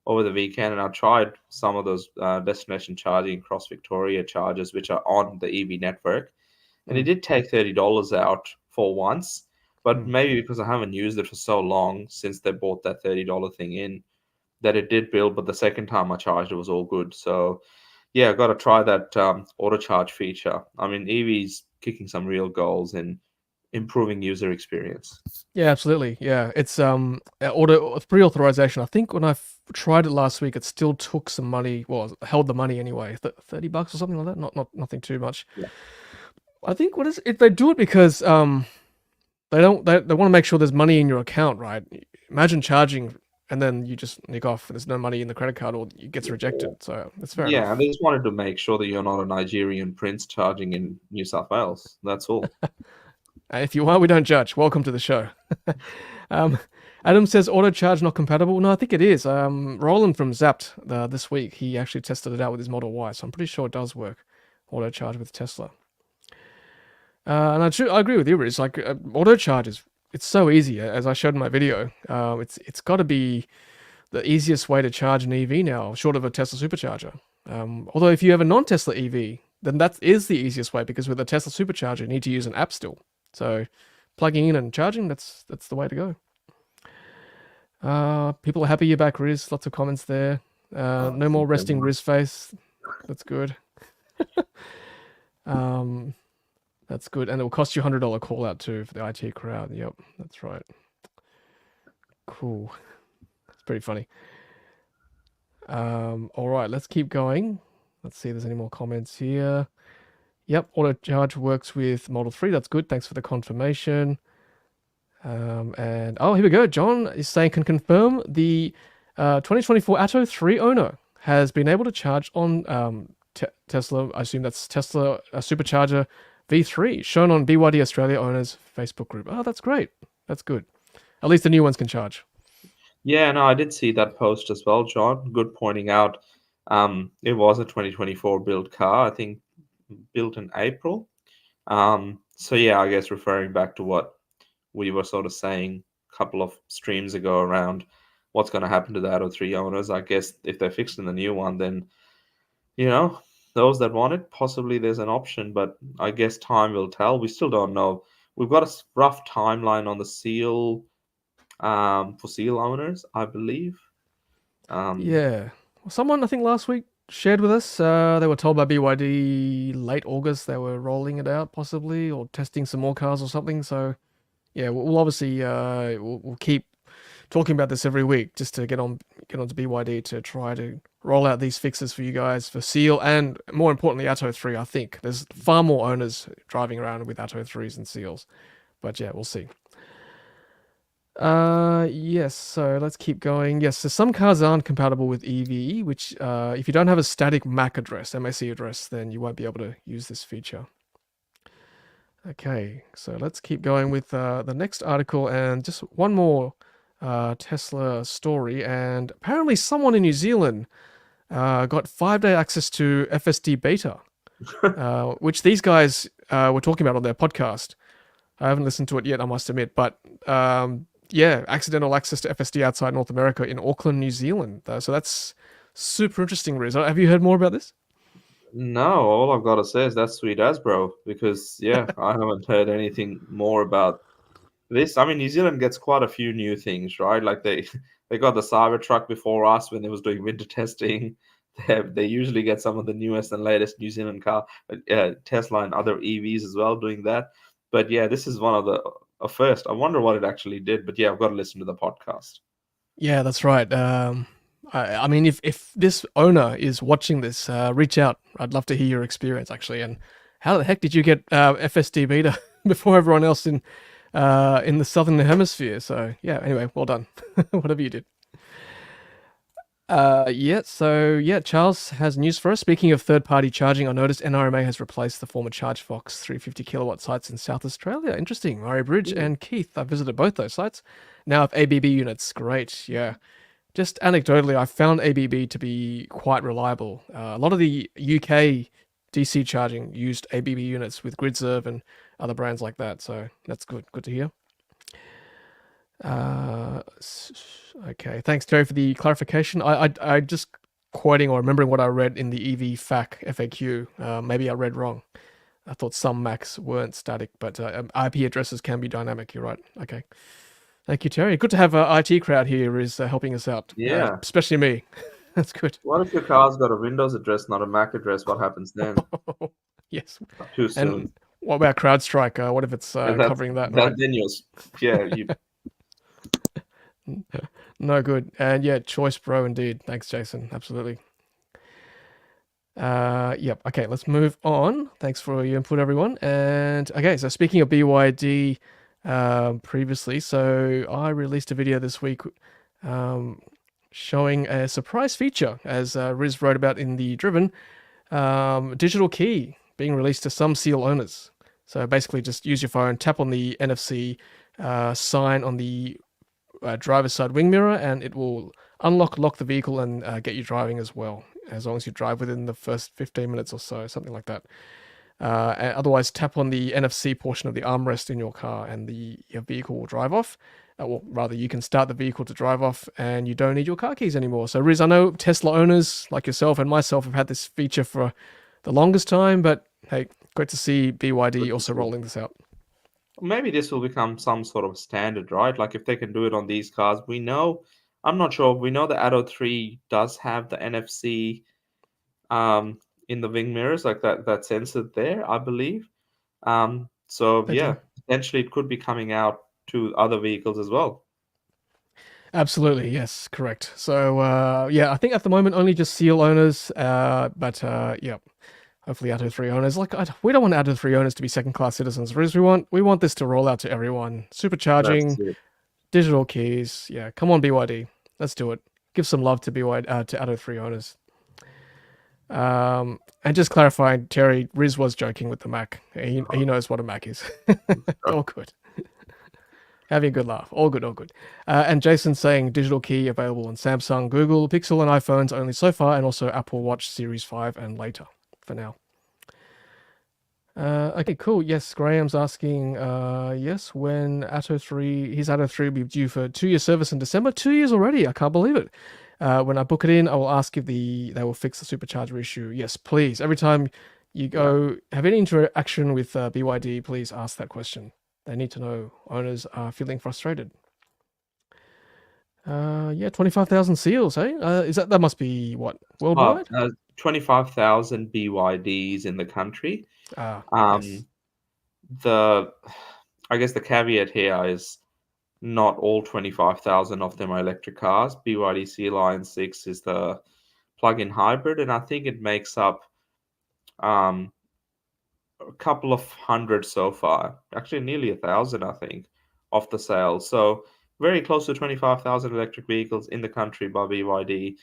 over the weekend, and I tried some of those destination charging across Victoria charges, which are on the EV network, and it did take $30 out for once, but maybe because I haven't used it for so long since they bought that $30 thing in, that it did build. But the second time I charged, it was all good. So yeah, I've got to try that auto charge feature. I mean, EV's kicking some real goals in improving user experience. Yeah, absolutely. Yeah, it's pre-authorization. I think when I tried it last week, it still took some money. Well, held the money anyway, $30 or something like that. Nothing too much. Yeah. I think if they do it because they want to make sure there's money in your account, right? Imagine charging and then you just nick off and there's no money in the credit card or it gets rejected. So that's fair enough. Yeah, and they just wanted to make sure that you're not a Nigerian prince charging in New South Wales. That's all. If you are, we don't judge. Welcome to the show. Adam says auto charge not compatible. No, I think it is. Roland from Zapped this week, he actually tested it out with his Model Y, so I'm pretty sure it does work. Auto charge with Tesla. And I agree with you, Riz. Like auto charge it's so easy. As I showed in my video, it's got to be the easiest way to charge an EV now, short of a Tesla Supercharger. Although if you have a non-Tesla EV, then that is the easiest way because with a Tesla Supercharger, you need to use an app still. So plugging in and charging, that's the way to go. People are happy you're back, Riz. Lots of comments there. No more resting Riz face. That's good. That's good. And it will cost you $100 call out too for the IT crowd. Yep, that's right. Cool. It's pretty funny. All right, let's keep going. Let's see if there's any more comments here. Yep, auto charge works with Model 3. That's good. Thanks for the confirmation. And here we go. John is saying can confirm the 2024 Atto 3 owner has been able to charge on Tesla. I assume that's Tesla Supercharger V3 shown on BYD Australia owners Facebook group. Oh, that's great. That's good. At least the new ones can charge. Yeah, no, I did see that post as well, John. Good pointing out. It was a 2024 build car, I think built in April. So yeah, I guess referring back to what we were sort of saying a couple of streams ago around what's going to happen to the Atto 3 owners. I guess if they're fixed in the new one, then, those that want it, possibly there's an option, but I guess time will tell. We still don't know. We've got a rough timeline on the Seal for Seal owners, I believe. Yeah. Someone, I think last week, shared with us. They were told by BYD late August they were rolling it out possibly or testing some more cars or something. So yeah, we'll obviously we'll keep talking about this every week just to get on to BYD to try to roll out these fixes for you guys for Seal and more importantly Atto 3. I think there's far more owners driving around with Atto 3s and Seals, but yeah, we'll see. Yes, so let's keep going. Yes, so some cars aren't compatible with EV, which if you don't have a static MAC address, then you won't be able to use this feature. Okay, so let's keep going with the next article and just one more Tesla story. And apparently someone in New Zealand got 5-day access to FSD beta, which these guys were talking about on their podcast. I haven't listened to it yet, I must admit, but yeah, accidental access to FSD outside North America in Auckland, New Zealand. So that's super interesting, Riz. Have you heard more about this? No, all I've got to say is that's sweet as, bro, because yeah, I haven't heard anything more about this. I mean, New Zealand gets quite a few new things, right? Like they got the Cybertruck before us when they was doing winter testing. They usually get some of the newest and latest New Zealand car, Tesla and other EVs as well doing that. But yeah, this is one of first. I wonder what it actually did, but yeah, I've got to listen to the podcast. Yeah, that's right. I mean, if this owner is watching this, reach out. I'd love to hear your experience, actually. And how the heck did you get FSD beta before everyone else in the southern hemisphere? So yeah, anyway, well done. Whatever you did. Charles has news for us. Speaking of third-party charging, I noticed NRMA has replaced the former ChargeFox 350 kilowatt sites in South Australia. Interesting. Murray Bridge and Keith, I visited both those sites. Now have ABB units. Great. Yeah. Just anecdotally, I found ABB to be quite reliable. A lot of the UK DC charging used ABB units with GridServe and other brands like that. So that's good. Good to hear. Okay, thanks Terry for the clarification. I just quoting or remembering what I read in the EV FAQ. Maybe I read wrong. I thought some Macs weren't static, but IP addresses can be dynamic. You're right. Okay, thank you, Terry. Good to have IT crowd here is helping us out. Yeah, especially me. That's good. What if your car's got a Windows address, not a Mac address? What happens then? Yes. Too soon. And what about CrowdStrike? What if it's covering that? Right? Then you. No good. And yeah, choice bro indeed. Thanks, Jason. Absolutely. Yep. Okay, let's move on. Thanks for your input, everyone. And okay, so speaking of BYD previously, so I released a video this week showing a surprise feature, as Riz wrote about in the Driven, digital key being released to some Seal owners. So basically just use your phone, tap on the NFC sign on the driver's side wing mirror, and it will lock the vehicle and get you driving as well, as long as you drive within the first 15 minutes or so, something like that. Otherwise, tap on the NFC portion of the armrest in your car and your vehicle will drive off. Well, rather, you can start the vehicle to drive off and you don't need your car keys anymore. So Riz, I know Tesla owners like yourself and myself have had this feature for the longest time, but hey, great to see BYD also rolling this out. Maybe this will become some sort of standard, right? Like if they can do it on these cars, we know, I'm not sure, we know the Atto 3 does have the NFC in the wing mirrors, like that sensor there, I believe. Potentially it could be coming out to other vehicles as well. Absolutely, yes, correct. So I think at the moment only just Seal owners, but hopefully Atto 3 owners. We don't want Atto 3 owners to be second-class citizens. We want this to roll out to everyone. Supercharging, digital keys. Yeah, come on BYD, let's do it. Give some love to BYD to Atto 3 owners. And just clarifying, Terry, Riz was joking with the Mac. He knows what a Mac is. All good. Having a good laugh. All good, all good. And Jason saying digital key available on Samsung, Google, Pixel, and iPhones only so far, and also Apple Watch Series 5 and later for now. Okay, cool. Yes, Graham's asking, when his Atto 3 will be due for 2-year service in December. 2 years already. I can't believe it. When I book it in, I will ask if they will fix the supercharger issue. Yes, please. Every time you go have any interaction with BYD, please ask that question. They need to know owners are feeling frustrated. 25,000 seals, hey? That must be what, worldwide? 25,000 BYDs in the country. Yes. I guess the caveat here is not all 25,000 of them are electric cars. BYD Sea Lion 6 is the plug-in hybrid, and I think it makes up a couple of hundred so far. Actually, nearly 1,000, I think, of the sales. So very close to 25,000 electric vehicles in the country by BYD.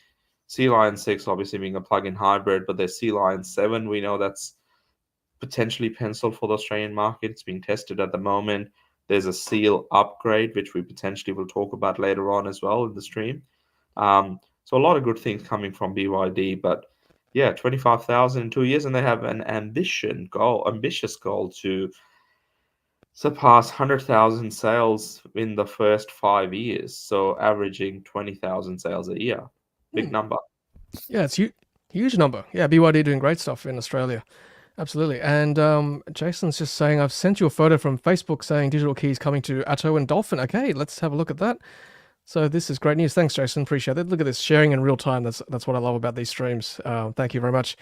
Sea Lion 6 obviously being a plug-in hybrid, but there's Sea Lion 7. We know that's potentially penciled for the Australian market. It's being tested at the moment. There's a Seal upgrade, which we potentially will talk about later on as well in the stream. So a lot of good things coming from BYD, but 25,000 in 2 years, and they have an ambitious goal to surpass 100,000 sales in the first 5 years. So averaging 20,000 sales a year. Big number. Yeah, it's huge number. Yeah, BYD doing great stuff in Australia. Absolutely. And Jason's just saying, I've sent you a photo from Facebook saying digital keys coming to Atto and Dolphin. Okay, let's have a look at that. So this is great news. Thanks, Jason. Appreciate it. Look at this, sharing in real time. That's what I love about these streams. Thank you very much.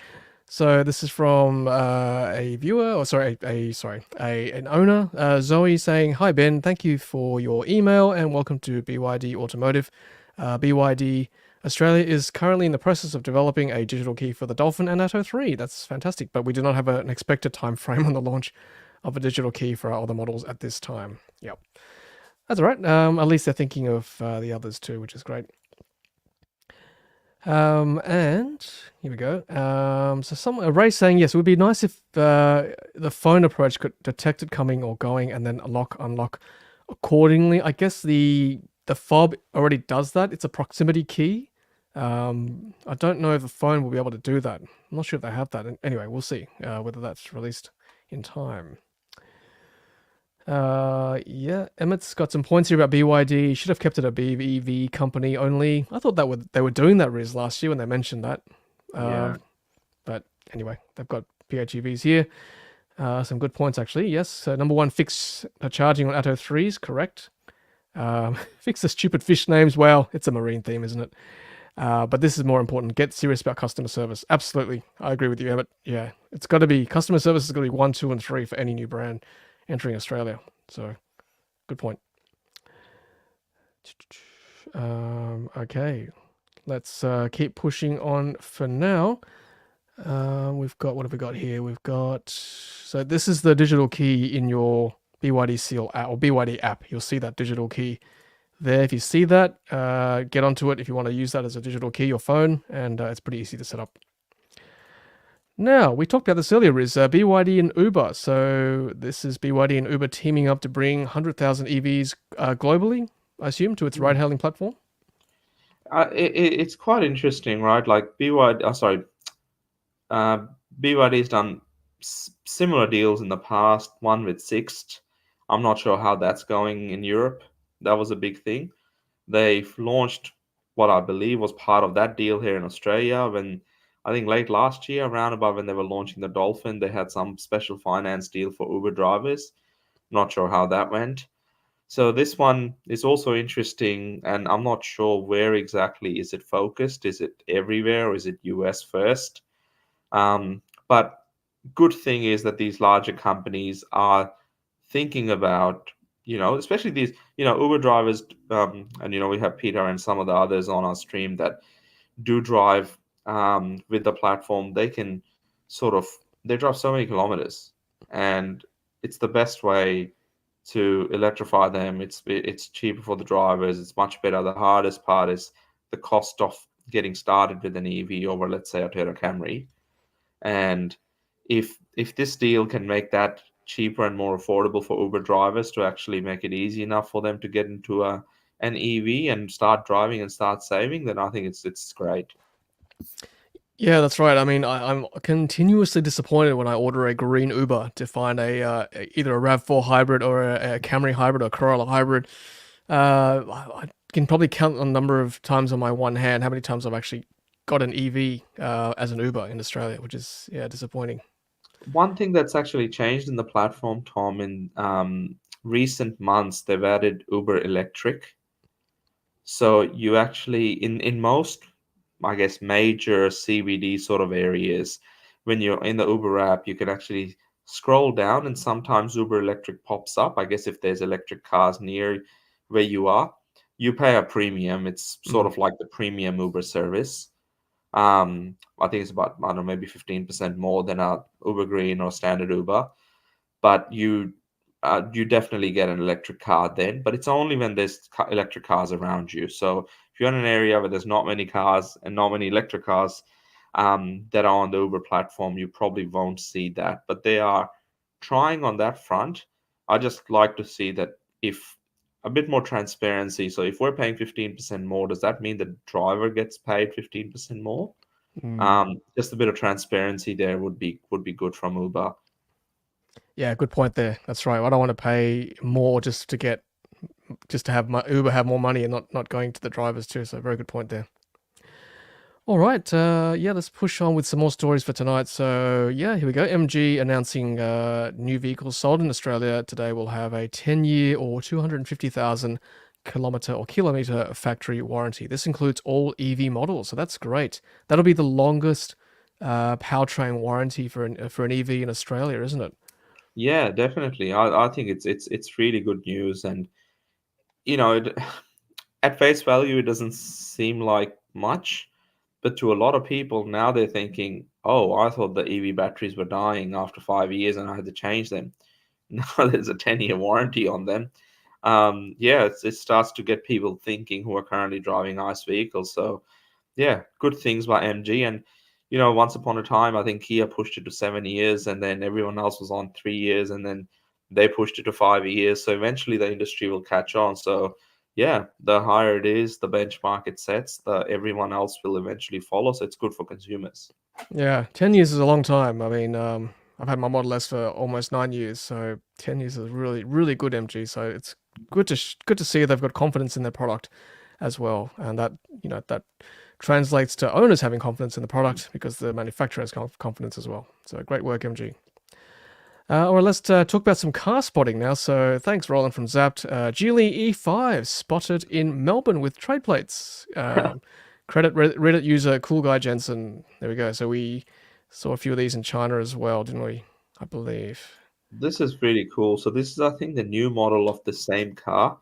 So this is from a viewer, or sorry, an owner, Zoe, saying, "Hi Ben, thank you for your email and welcome to BYD Automotive. BYD Australia is currently in the process of developing a digital key for the Dolphin and Atto 3. That's fantastic, but we do not have an expected time frame on the launch of a digital key for our other models at this time." Yep, that's all right. At least they're thinking of the others too, which is great. And here we go. So Ray saying, yes, it would be nice if the phone approach could detect it coming or going and then unlock accordingly. I guess the fob already does that. It's a proximity key. I don't know if the phone will be able to do that. I'm not sure if they have that. Anyway, we'll see whether that's released in time. Yeah, Emmett's got some points here about BYD. Should have kept it a BEV company only. I thought they were doing that, Riz, last year when they mentioned that. Yeah. But anyway, they've got PHEVs here. Some good points, actually. Yes, number one, fix the charging on Atto 3s, correct. Fix the stupid fish names. Well, it's a marine theme, isn't it? But this is more important. Get serious about customer service. Absolutely. I agree with you, Emmett. Yeah, it's got to be, customer service is going to be 1, 2, and 3 for any new brand entering Australia. So, good point. Okay, let's keep pushing on for now. We've got, what have we got here? We've got, so this is the digital key in your BYD Seal app, or BYD app. You'll see that digital key there. If you see that, get onto it if you want to use that as a digital key, your phone, and it's pretty easy to set up. Now, we talked about this earlier, Riz, BYD and Uber. So this is BYD and Uber teaming up to bring 100,000 EVs globally, I assume, to its ride-hailing platform. It's quite interesting, right? Like BYD's done similar deals in the past, one with Sixt. I'm not sure how that's going in Europe. That was a big thing. They've launched what I believe was part of that deal here in Australia when, I think late last year, around about when they were launching the Dolphin, they had some special finance deal for Uber drivers. Not sure how that went. So this one is also interesting, and I'm not sure where exactly is it focused. Is it everywhere, or is it US first? But good thing is that these larger companies are thinking about, especially these, Uber drivers, and, we have Peter and some of the others on our stream that do drive with the platform. They can they drive so many kilometers, and it's the best way to electrify them. It's cheaper for the drivers. It's much better. The hardest part is the cost of getting started with an EV over, let's say, a Toyota Camry. And if this deal can make that cheaper and more affordable for Uber drivers to actually make it easy enough for them to get into an EV and start driving and start saving, then I think it's great. Yeah, that's right. I mean, I'm continuously disappointed when I order a green Uber to find either a RAV4 hybrid or a Camry hybrid or a Corolla hybrid. I can probably count the number of times on my one hand how many times I've actually got an EV as an Uber in Australia, which is disappointing. One thing that's actually changed in the platform, Tom, in recent months, they've added Uber Electric. So you actually, in most, I guess, major CBD sort of areas, when you're in the Uber app, you can actually scroll down and sometimes Uber Electric pops up. I guess if there's electric cars near where you are, you pay a premium. It's sort of like the premium Uber service. I think it's about, I don't know, maybe 15% more than a Uber Green or standard Uber. But you definitely get an electric car then, but it's only when there's electric cars around you. So if you're in an area where there's not many cars and not many electric cars that are on the Uber platform, you probably won't see that. But they are trying on that front. I just like to see that if a bit more transparency. So if we're paying 15% more, does that mean the driver gets paid 15% more? Just a bit of transparency there would be good from Uber. Yeah, good point there. That's right. I don't want to pay more just to have my Uber have more money and not going to the drivers too. So very good point there. All right. Let's push on with some more stories for tonight. So here we go. MG announcing new vehicles sold in Australia today will have a 10-year or 250,000 kilometer factory warranty. This includes all EV models. So that's great. That'll be the longest powertrain warranty for an EV in Australia, isn't it? Yeah, definitely. I think it's really good news, and you know, at face value, it doesn't seem like much, but to a lot of people now they're thinking, "Oh, I thought the EV batteries were dying after 5 years, and I had to change them." Now there's a 10-year warranty on them. Yeah, it starts to get people thinking who are currently driving ICE vehicles. So yeah, good things by MG. And once upon a time, I think Kia pushed it to 7 years, and then everyone else was on 3 years, and then they pushed it to 5 years. So eventually, the industry will catch on. So yeah, the higher it is, the benchmark it sets, the everyone else will eventually follow. So it's good for consumers. Yeah, 10 years is a long time. I mean, I've had my Model S for almost 9 years, so 10 years is really, really good MG. So it's good to see they've got confidence in their product as well, and that that translates to owners having confidence in the product because the manufacturer has confidence as well. So great work, MG. All right, let's talk about some car spotting now. So thanks, Roland from Zapped. Geely E5 spotted in Melbourne with trade plates. Credit Reddit user Cool Guy Jensen. There we go. So we saw a few of these in China as well, didn't we? I believe. This is really cool. So this is, I think, the new model of the same car,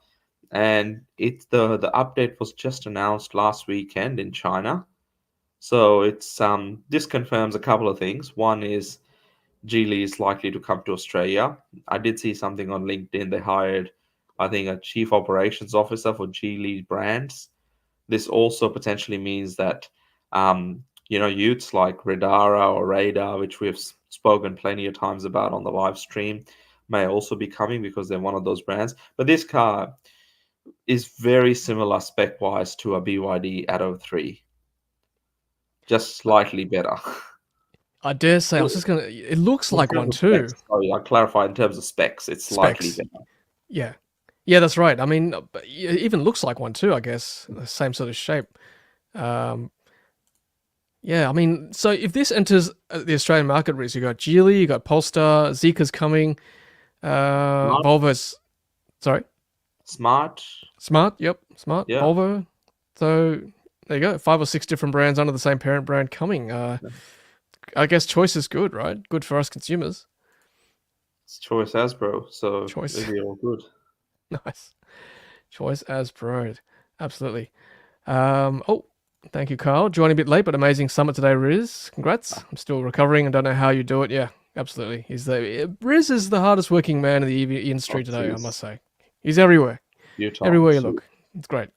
and it's the update was just announced last weekend in China. So it's this confirms a couple of things. One is Geely is likely to come to Australia. I did see something on LinkedIn. They hired, I think, a chief operations officer for Geely brands. This also potentially means that youths like Radara or Radar, which we have spoken plenty of times about on the live stream, may also be coming because they're one of those brands. But this car is very similar spec wise to a BYD Atto 3, just slightly better. I dare say, I was just gonna. It looks In like terms one of too. specs, sorry, I clarify, in terms of specs, it's slightly Specs. better. Yeah. Yeah, that's right. I mean, it even looks like one too, I guess. The same sort of shape. Um, yeah, I mean, so if this enters the Australian market, Riz, you got Geely, you got Polestar, Zeekr's coming, Smart, Volvo's, sorry, smart, Smart, yep, Smart, yeah. Volvo. So there you go, 5 or 6 different brands under the same parent brand coming. I guess choice is good, right? Good for us consumers. It's choice as bro, so Choice, it'll be all good. nice. Choice as broad, absolutely. Oh, thank you, Carl. Joining a bit late, but amazing summit today, Riz. Congrats. I'm still recovering and don't know how you do it. Yeah, absolutely. Riz is the hardest working man in the EV industry Oh, today, I jeez. must say. He's everywhere. You, Tom. Everywhere you Shoot. look. It's great.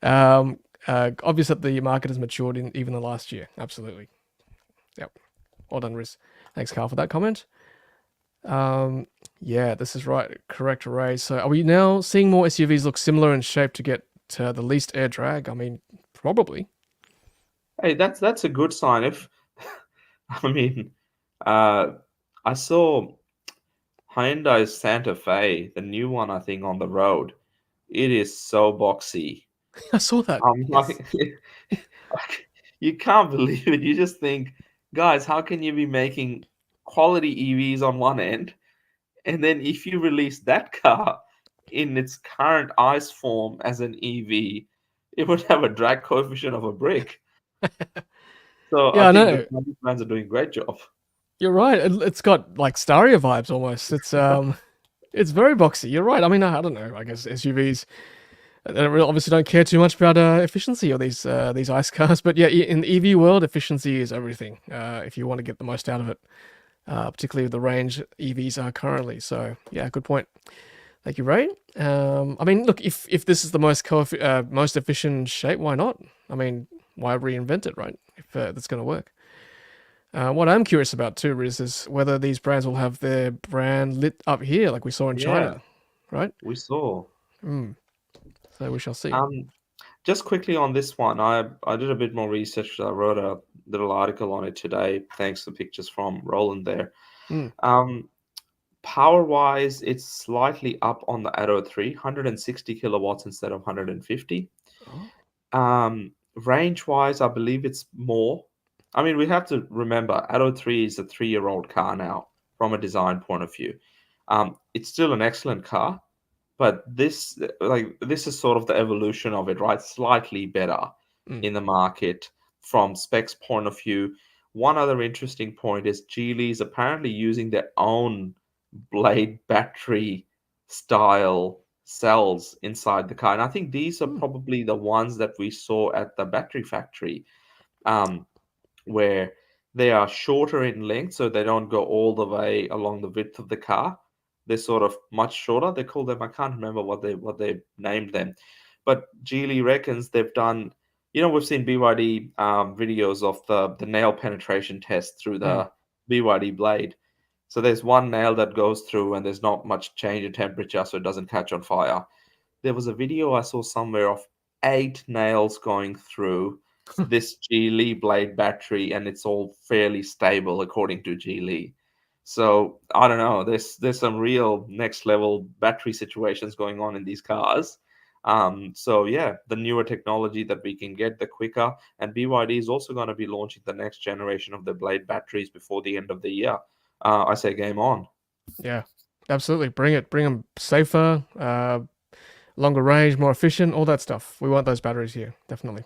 Obvious that the market has matured in even the last year. Absolutely. Yep. Well done, Riz. Thanks, Carl, for that comment. Yeah, this is right. Correct, Ray. So are we now seeing more SUVs look similar in shape to get to the least air drag? I mean, probably. Hey, that's a good sign. If I mean, uh, I saw Hyundai's Santa Fe, the new one, I think, on the road. It is so boxy. I saw that. I'm Yes. like, you can't believe it. You just think, guys, how can you be making quality EVs on one end, and then if you release that car in its current ICE form as an EV, it would have a drag coefficient of a brick. So I Yeah, I think the know. Chinese brands are doing a great job. You're right. It's got like Staria vibes almost. It's very boxy. You're right. I mean, I don't know. I guess SUVs obviously don't care too much about efficiency of these ICE cars, but yeah, in the EV world, efficiency is everything. If you want to get the most out of it, particularly with the range EVs are currently. So yeah, good point. Thank you, Ray. I mean, look, if this is the most efficient shape, why not? I mean, why reinvent it, right? If that's going to work. What I'm curious about too, Riz, is whether these brands will have their brand lit up here, like we saw in Yeah, China, right? we saw. Mm. So we shall see. Um, just quickly on this one, I did a bit more research. I wrote a little article on it today, thanks to pictures from Roland there. Mm. Power wise, it's slightly up on the Atto 3, 160 kilowatts instead of 150. Oh. Range wise, I believe it's more. I mean, we have to remember Atto 3 is a 3-year-old car now from a design point of view. It's still an excellent car, but this is sort of the evolution of it, right? Slightly better Mm. in the market from specs point of view. one other interesting point is Geely is apparently using their own blade battery style cells inside the car. And I think these are probably the ones that we saw at the battery factory, where they are shorter in length, so they don't go all the way along the width of the car. They're sort of much shorter. They call them, I can't remember what they named them, but Geely reckons they've done. We've seen BYD videos of the nail penetration test through the BYD blade. So there's one nail that goes through, and there's not much change in temperature, so it doesn't catch on fire. There was a video I saw somewhere of 8 nails going through this Geely blade battery, and it's all fairly stable according to Geely. So I don't know. There's some real next level battery situations going on in these cars. So yeah, the newer technology that we can get, the quicker. And BYD is also going to be launching the next generation of the blade batteries before the end of the year. I say game on. Yeah, absolutely. Bring it. Bring them safer, longer range, more efficient, all that stuff. We want those batteries here, definitely.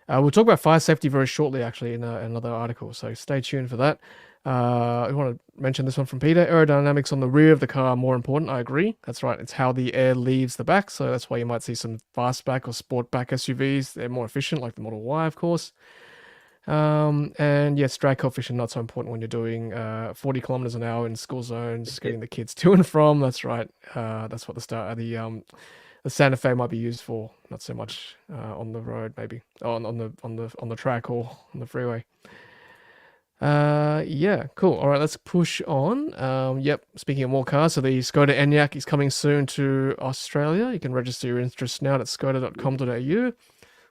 We'll talk about fire safety very shortly, actually, in another article, so stay tuned for that. I want to mention this one from Peter. Aerodynamics on the rear of the car are more important. I agree. That's right. It's how the air leaves the back, so that's why you might see some fastback or sportback SUVs. They're more efficient, like the Model Y, of course. And yes, drag coefficient not so important when you're doing 40 kilometers an hour in school zones, getting the kids to and from. That's right. That's what the Santa Fe might be used for, not so much on the road, maybe on the track or on the freeway. Yeah, cool. All right, let's push on. Yep, speaking of more cars, so the Skoda Enyaq is coming soon to Australia. You can register your interest now at skoda.com.au.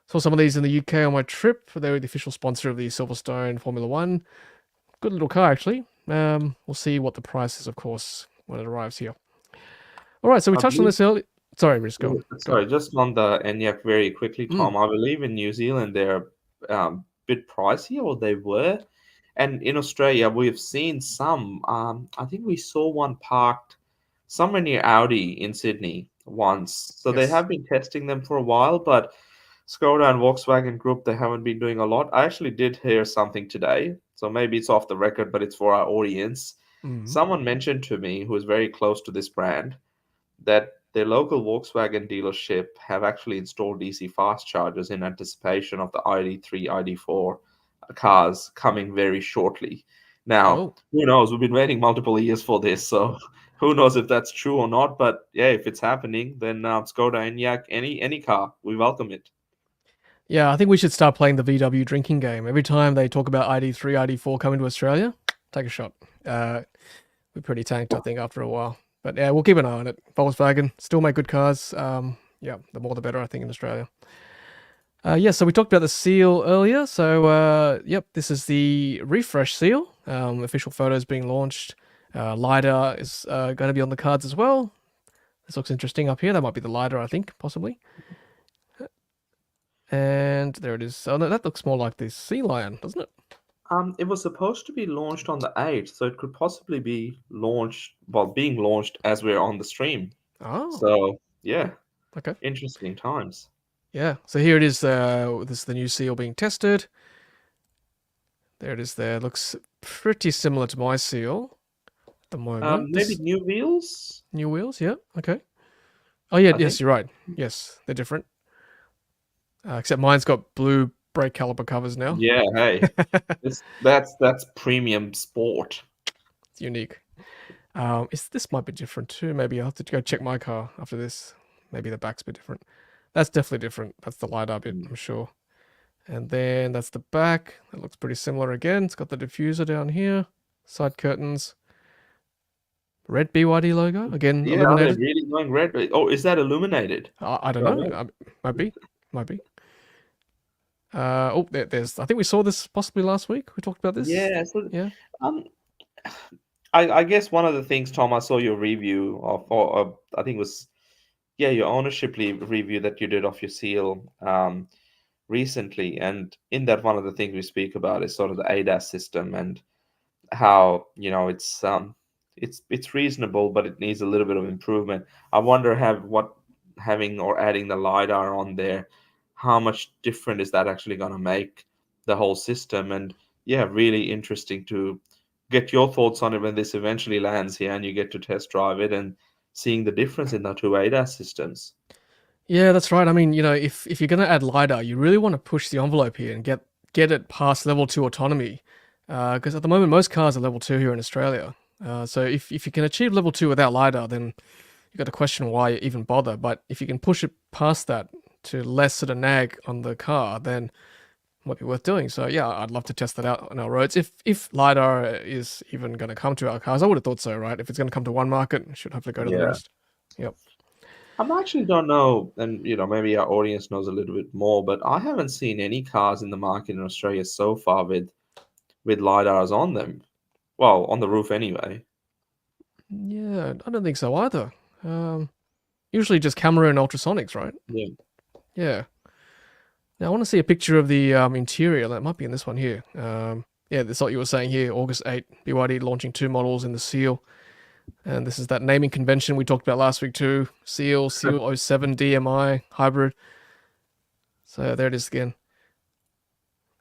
Saw some of these in the UK on my trip. They were the official sponsor of the Silverstone Formula One. Good little car, actually. We'll see what the price is, of course, when it arrives here. All right, so we touched on this earlier. Sorry, Riz, go. Sorry, just on the Enyaq very quickly, Tom. I believe in New Zealand they're a bit pricey, or they were. And in Australia, we've seen some. I think we saw one parked somewhere near Audi in Sydney once. So they have been testing them for a while, but Skoda and Volkswagen Group, they haven't been doing a lot. I actually did hear something today, so maybe it's off the record, but it's for our audience. Someone mentioned to me, who is very close to this brand, that their local Volkswagen dealership have actually installed DC fast chargers in anticipation of the ID3, ID4 cars coming very shortly. Now, who knows? We've been waiting multiple years for this, so who knows if that's true or not. But yeah, if it's happening, then Skoda Enyaq, any car, we welcome it. Yeah, I think we should start playing the VW drinking game. Every time they talk about ID3, ID4 coming to Australia, take a shot. We're pretty tanked, I think, after a while. But yeah, we'll keep an eye on it. Volkswagen still make good cars. Yeah, the more the better, I think, in Australia. Yeah, so we talked about the seal earlier. So, yep, this is the refresh seal. Official photos being launched. LIDAR is going to be on the cards as well. This looks interesting up here. That might be the LIDAR, I think, possibly. And there it is. Oh, no, that looks more like the Sea Lion, doesn't it? It was supposed to be launched on the 8th, so it could possibly be being launched as we're on the stream. Oh. So, yeah. Okay. Interesting times. Yeah. So here it is. This is the new seal being tested. There it is there. Looks pretty similar to my seal at the moment. Maybe new wheels? New wheels, yeah. Okay. Oh, yeah. Yes, you're right. Yes, they're different. Except mine's got blue brake caliper covers now. Yeah, hey. That's premium sport. It's unique. This might be different too. Maybe I'll have to go check my car after this. Maybe the back's a bit different. That's definitely different. That's the LiDAR bit, I'm sure. And then that's the back. That looks pretty similar again. It's got the diffuser down here. Side curtains. Red BYD logo. Again, yeah, illuminated. They're really going red. Oh, is that illuminated? I don't know. Might be. There's. I think we saw this possibly last week. We talked about this. Yeah. So, yeah. I guess one of the things, Tom, I saw your review of, I think it was, your ownership review that you did of your seal recently, and in that, one of the things we speak about is sort of the ADAS system and how it's reasonable, but it needs a little bit of improvement. I wonder having or adding the LiDAR on there, how much different is that actually going to make the whole system? And yeah, really interesting to get your thoughts on it when this eventually lands here and you get to test drive it and seeing the difference in the two ADAS systems. Yeah, that's right. I mean, if you're going to add LiDAR, you really want to push the envelope here and get it past level 2 autonomy. Because at the moment, most cars are level 2 here in Australia. So if you can achieve level 2 without LiDAR, then you got to question why even bother. But if you can push it past that to less sort of nag on the car, then it might be worth doing. So yeah, I'd love to test that out on our roads. If LiDAR is even going to come to our cars, I would have thought so, right? If it's going to come to one market, it should hopefully go to the Yeah. rest. Yep. I actually don't know, and maybe our audience knows a little bit more, but I haven't seen any cars in the market in Australia so far with LiDARs on them. Well, on the roof anyway. Yeah, I don't think so either. Usually just camera and ultrasonics, right? Yeah. Yeah. Now I want to see a picture of the interior. That might be in this one here. Yeah, that's what you were saying here. August 8, BYD launching 2 models in the Seal. And this is that naming convention we talked about last week too. Seal 07 DMI hybrid. So there it is again.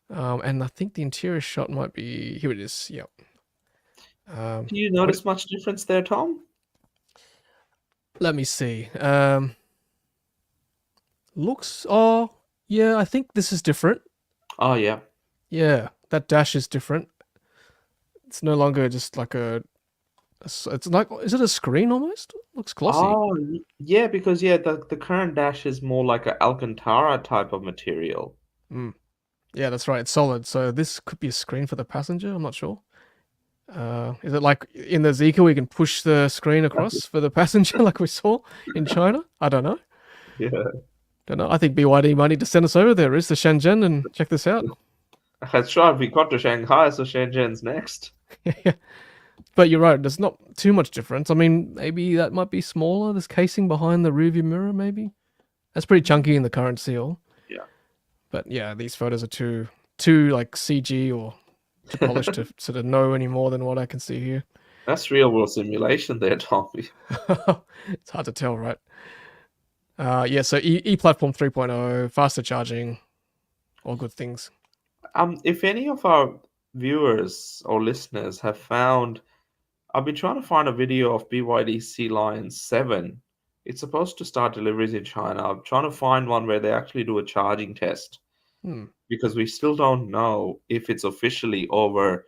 And I think the interior shot might be, here it is. Yep. Do you notice much difference there, Tom? Let me see. Looks, yeah, I think this is different. Oh, yeah. Yeah, that dash is different. It's no longer just like it's like, is it a screen almost? Looks glossy. Oh, yeah, because the current dash is more like an Alcantara type of material. Yeah, that's right. It's solid. So this could be a screen for the passenger. I'm not sure. Is it like in the Zeekr we can push the screen across for the passenger like we saw in China? I don't know. Yeah. Don't know. I think BYD might need to send us over there, Riz, to Shenzhen and check this out. That's right. We got to Shanghai, so Shenzhen's next. Yeah. But you're right. There's not too much difference. I mean, maybe that might be smaller. This casing behind the rearview mirror, maybe. That's pretty chunky in the current Seal. Yeah. But yeah, these photos are too like CG or too polished to sort of know any more than what I can see here. That's real world simulation there, Tommy. It's hard to tell, right? Yeah, so E-Platform 3.0, faster charging, all good things. If any of our viewers or listeners have found, I've been trying to find a video of BYD Sea Lion 7. It's supposed to start deliveries in China. I'm trying to find one where they actually do a charging test. Because we still don't know if it's officially over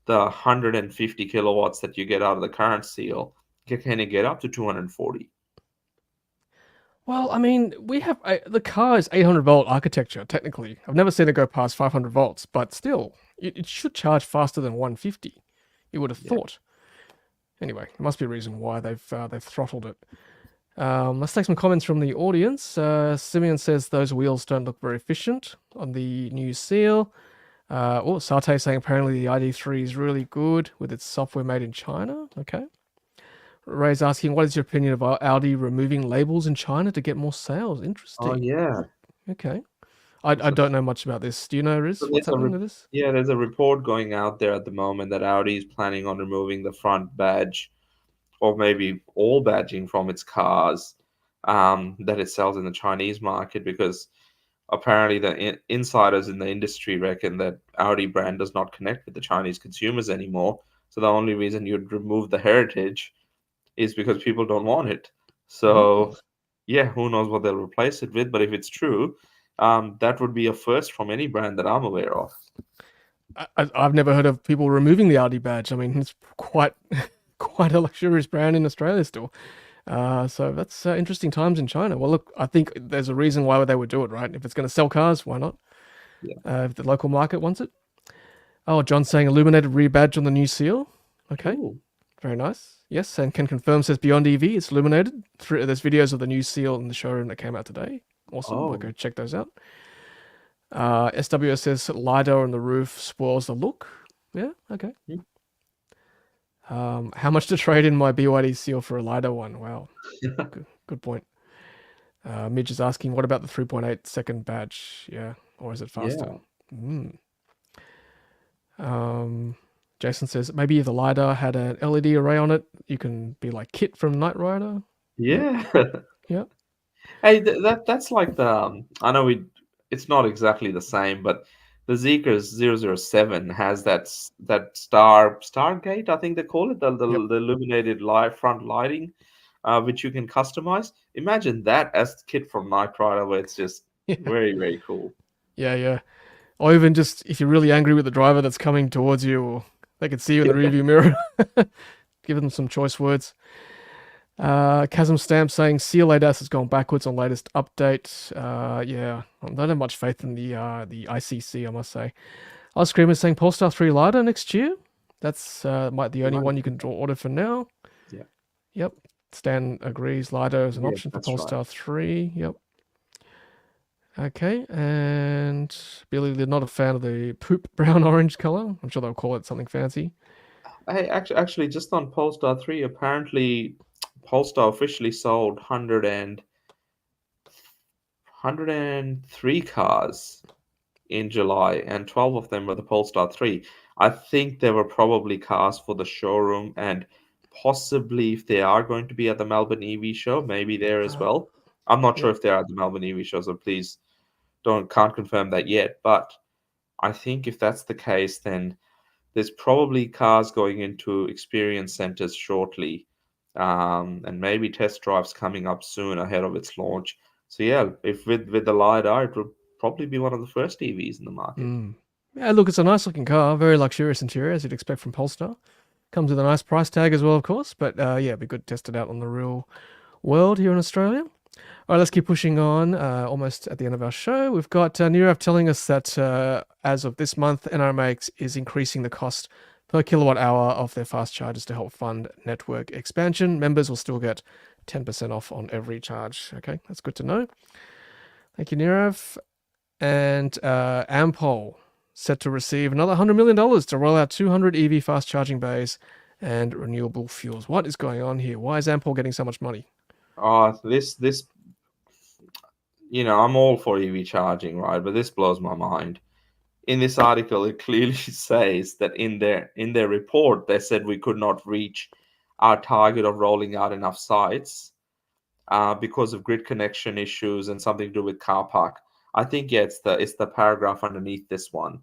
the 150 kilowatts that you get out of the current Seal. Can it get up to 240? Well, I mean, we have the car is 800-volt architecture. Technically, I've never seen it go past 500 volts, but still, it should charge faster than 150. You would have thought. Anyway, there must be a reason why they've throttled it. Let's take some comments from the audience. Simeon says those wheels don't look very efficient on the new Seal. Sate saying apparently the ID3 is really good with its software made in China. Okay. Ray's asking, what is your opinion about Audi removing labels in China to get more sales? Interesting. Oh, yeah. Okay. I don't know much about this. Do you know, Riz? What's happening with this? Yeah, there's a report going out there at the moment that Audi is planning on removing the front badge or maybe all badging from its cars that it sells in the Chinese market because apparently the insiders in the industry reckon that Audi brand does not connect with the Chinese consumers anymore. So the only reason you'd remove the heritage is because people don't want it. So yeah, who knows what they'll replace it with? But if it's true, that would be a first from any brand that I'm aware of. I've never heard of people removing the Audi badge. I mean, it's quite a luxurious brand in Australia still. So that's interesting times in China. Well, look, I think there's a reason why they would do it, right? If it's going to sell cars, why not? Yeah. If the local market wants it. Oh, John's saying illuminated rear badge on the new Seal. Okay. Ooh. Very nice. Yes, and can confirm says Beyond EV, it's illuminated. There's videos of the new Seal in the showroom that came out today. Awesome. I'll go check those out. SWS says LIDAR on the roof spoils the look. Yeah, okay. How much to trade in my BYD Seal for a LIDAR one? Wow. Good point. Midge is asking, what about the 3.8 second badge? Yeah, or is it faster? Jason says, maybe if the LiDAR had an LED array on it, you can be like Kit from Knight Rider. Yeah. Yeah. Hey, that's like the I know it's not exactly the same, but the Zeekr 007 has that Stargate, I think they call it, Yep. the illuminated light front lighting, which you can customize. Imagine that as the kit from Knight Rider, where it's just Yeah. very, very cool. Yeah, yeah. Or even just if you're really angry with the driver that's coming towards you, or they can see you in the rearview mirror. Give them some choice words. Chasm Stamp saying CLA DAS has gone backwards on latest update. Yeah, I don't have much faith in the ICC, I must say. Ice Screamer saying Polestar 3 LiDAR next year. That's might the only one you can order for now. Yeah. Yep. Stan agrees. LiDAR is an Yeah, option for that's Polestar right. 3. Yep. Okay, and Billy, they're not a fan of the poop brown orange color. I'm sure they'll call it something fancy. Hey, actually, just on Polestar 3, apparently Polestar officially sold 103 cars in July, and 12 of them were the Polestar 3. I think they were probably cars for the showroom, and possibly if they are going to be at the Melbourne EV show, maybe there as well. I'm not sure Yep. if they're at the Melbourne EV show, so please can't confirm that yet. But I think if that's the case, then there's probably cars going into experience centers shortly, and maybe test drives coming up soon ahead of its launch. So yeah, if with the LiDAR, it will probably be one of the first EVs in the market. Yeah, look, it's a nice looking car, very luxurious interior as you'd expect from Polestar. Comes with a nice price tag as well, of course, but yeah, it'd be good to test it out on the real world here in Australia. All right, let's keep pushing on. Almost at the end of our show, we've got Nirav telling us that as of this month, NRMA is increasing the cost per kilowatt hour of their fast chargers to help fund network expansion. Members will still get 10% off on every charge. Okay, that's good to know. Thank you, Nirav. And Ampol set to receive another $100 million to roll out 200 EV fast charging bays and renewable fuels. What is going on here? Why is Ampol getting so much money? This I'm all for EV charging, right? But this blows my mind. In this article, it clearly says that in their report, they said we could not reach our target of rolling out enough sites because of grid connection issues and something to do with car park. I think yeah, it's the paragraph underneath this one.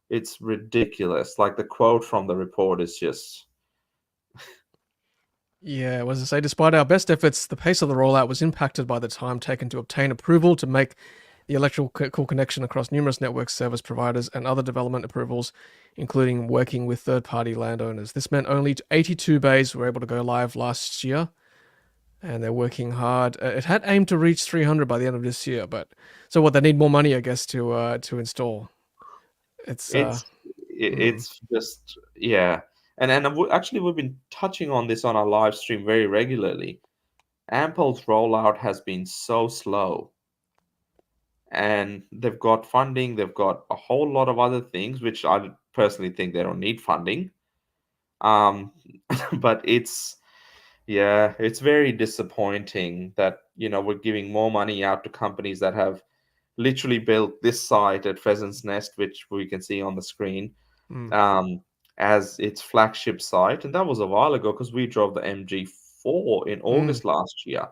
It's ridiculous. Like the quote from the report is just Yeah, what does it say? Despite our best efforts, the pace of the rollout was impacted by the time taken to obtain approval to make the electrical connection across numerous network service providers and other development approvals, including working with third-party landowners. This meant only 82 bays were able to go live last year, and they're working hard. It had aimed to reach 300 by the end of this year, but so what? They need more money, I guess, to install. It's it's just yeah. And actually, we've been touching on this on our live stream very regularly. Ampol's rollout has been so slow, and they've got funding, they've got a whole lot of other things, which I personally think they don't need funding. Um, but it's very disappointing that we're giving more money out to companies that have literally built this site at Pheasant's Nest, which we can see on the screen, as its flagship site, and that was a while ago because we drove the MG4 in August last year.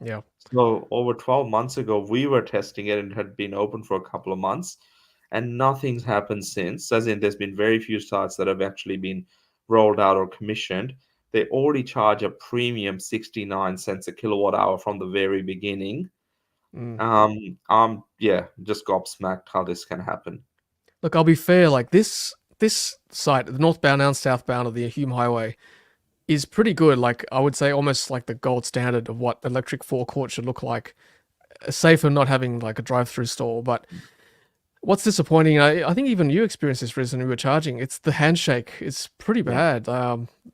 yeah. So over 12 months ago, we were testing it and it had been open for a couple of months, and nothing's happened since. As in, there's been very few sites that have actually been rolled out or commissioned. They already charge a premium 69 cents a kilowatt hour from the very beginning. Just gobsmacked how this can happen. Look, I'll be fair. Like this site, the northbound and southbound of the Hume Highway, is pretty good. Like I would say, almost like the gold standard of what electric forecourt should look like. Safe and not having like a drive-through stall. But what's disappointing, I think even you experienced this, Riz, when we were charging. It's the handshake. It's pretty bad.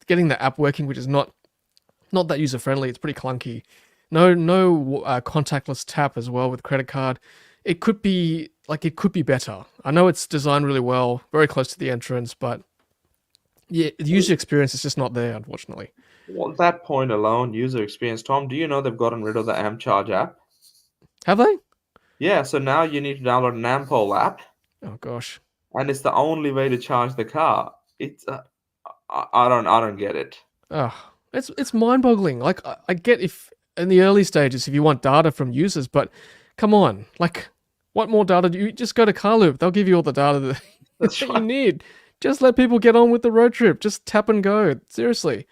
Getting the app working, which is not that user friendly. It's pretty clunky. No contactless tap as well with credit card. It could be better. I know it's designed really well, very close to the entrance, but yeah, the user experience is just not there, unfortunately. Well, that point alone, user experience. Tom, do you know they've gotten rid of the AmpCharge app? Have they? Yeah, so now you need to download an Ampol app, Oh gosh. and it's the only way to charge the car. It's I don't get it. It's mind-boggling. Like I get if in the early stages if you want data from users, but come on, like What more data do you just go to Carloop? They'll give you all the data that, That's that you right. need. Just let people get on with the road trip. Just tap and go. Seriously.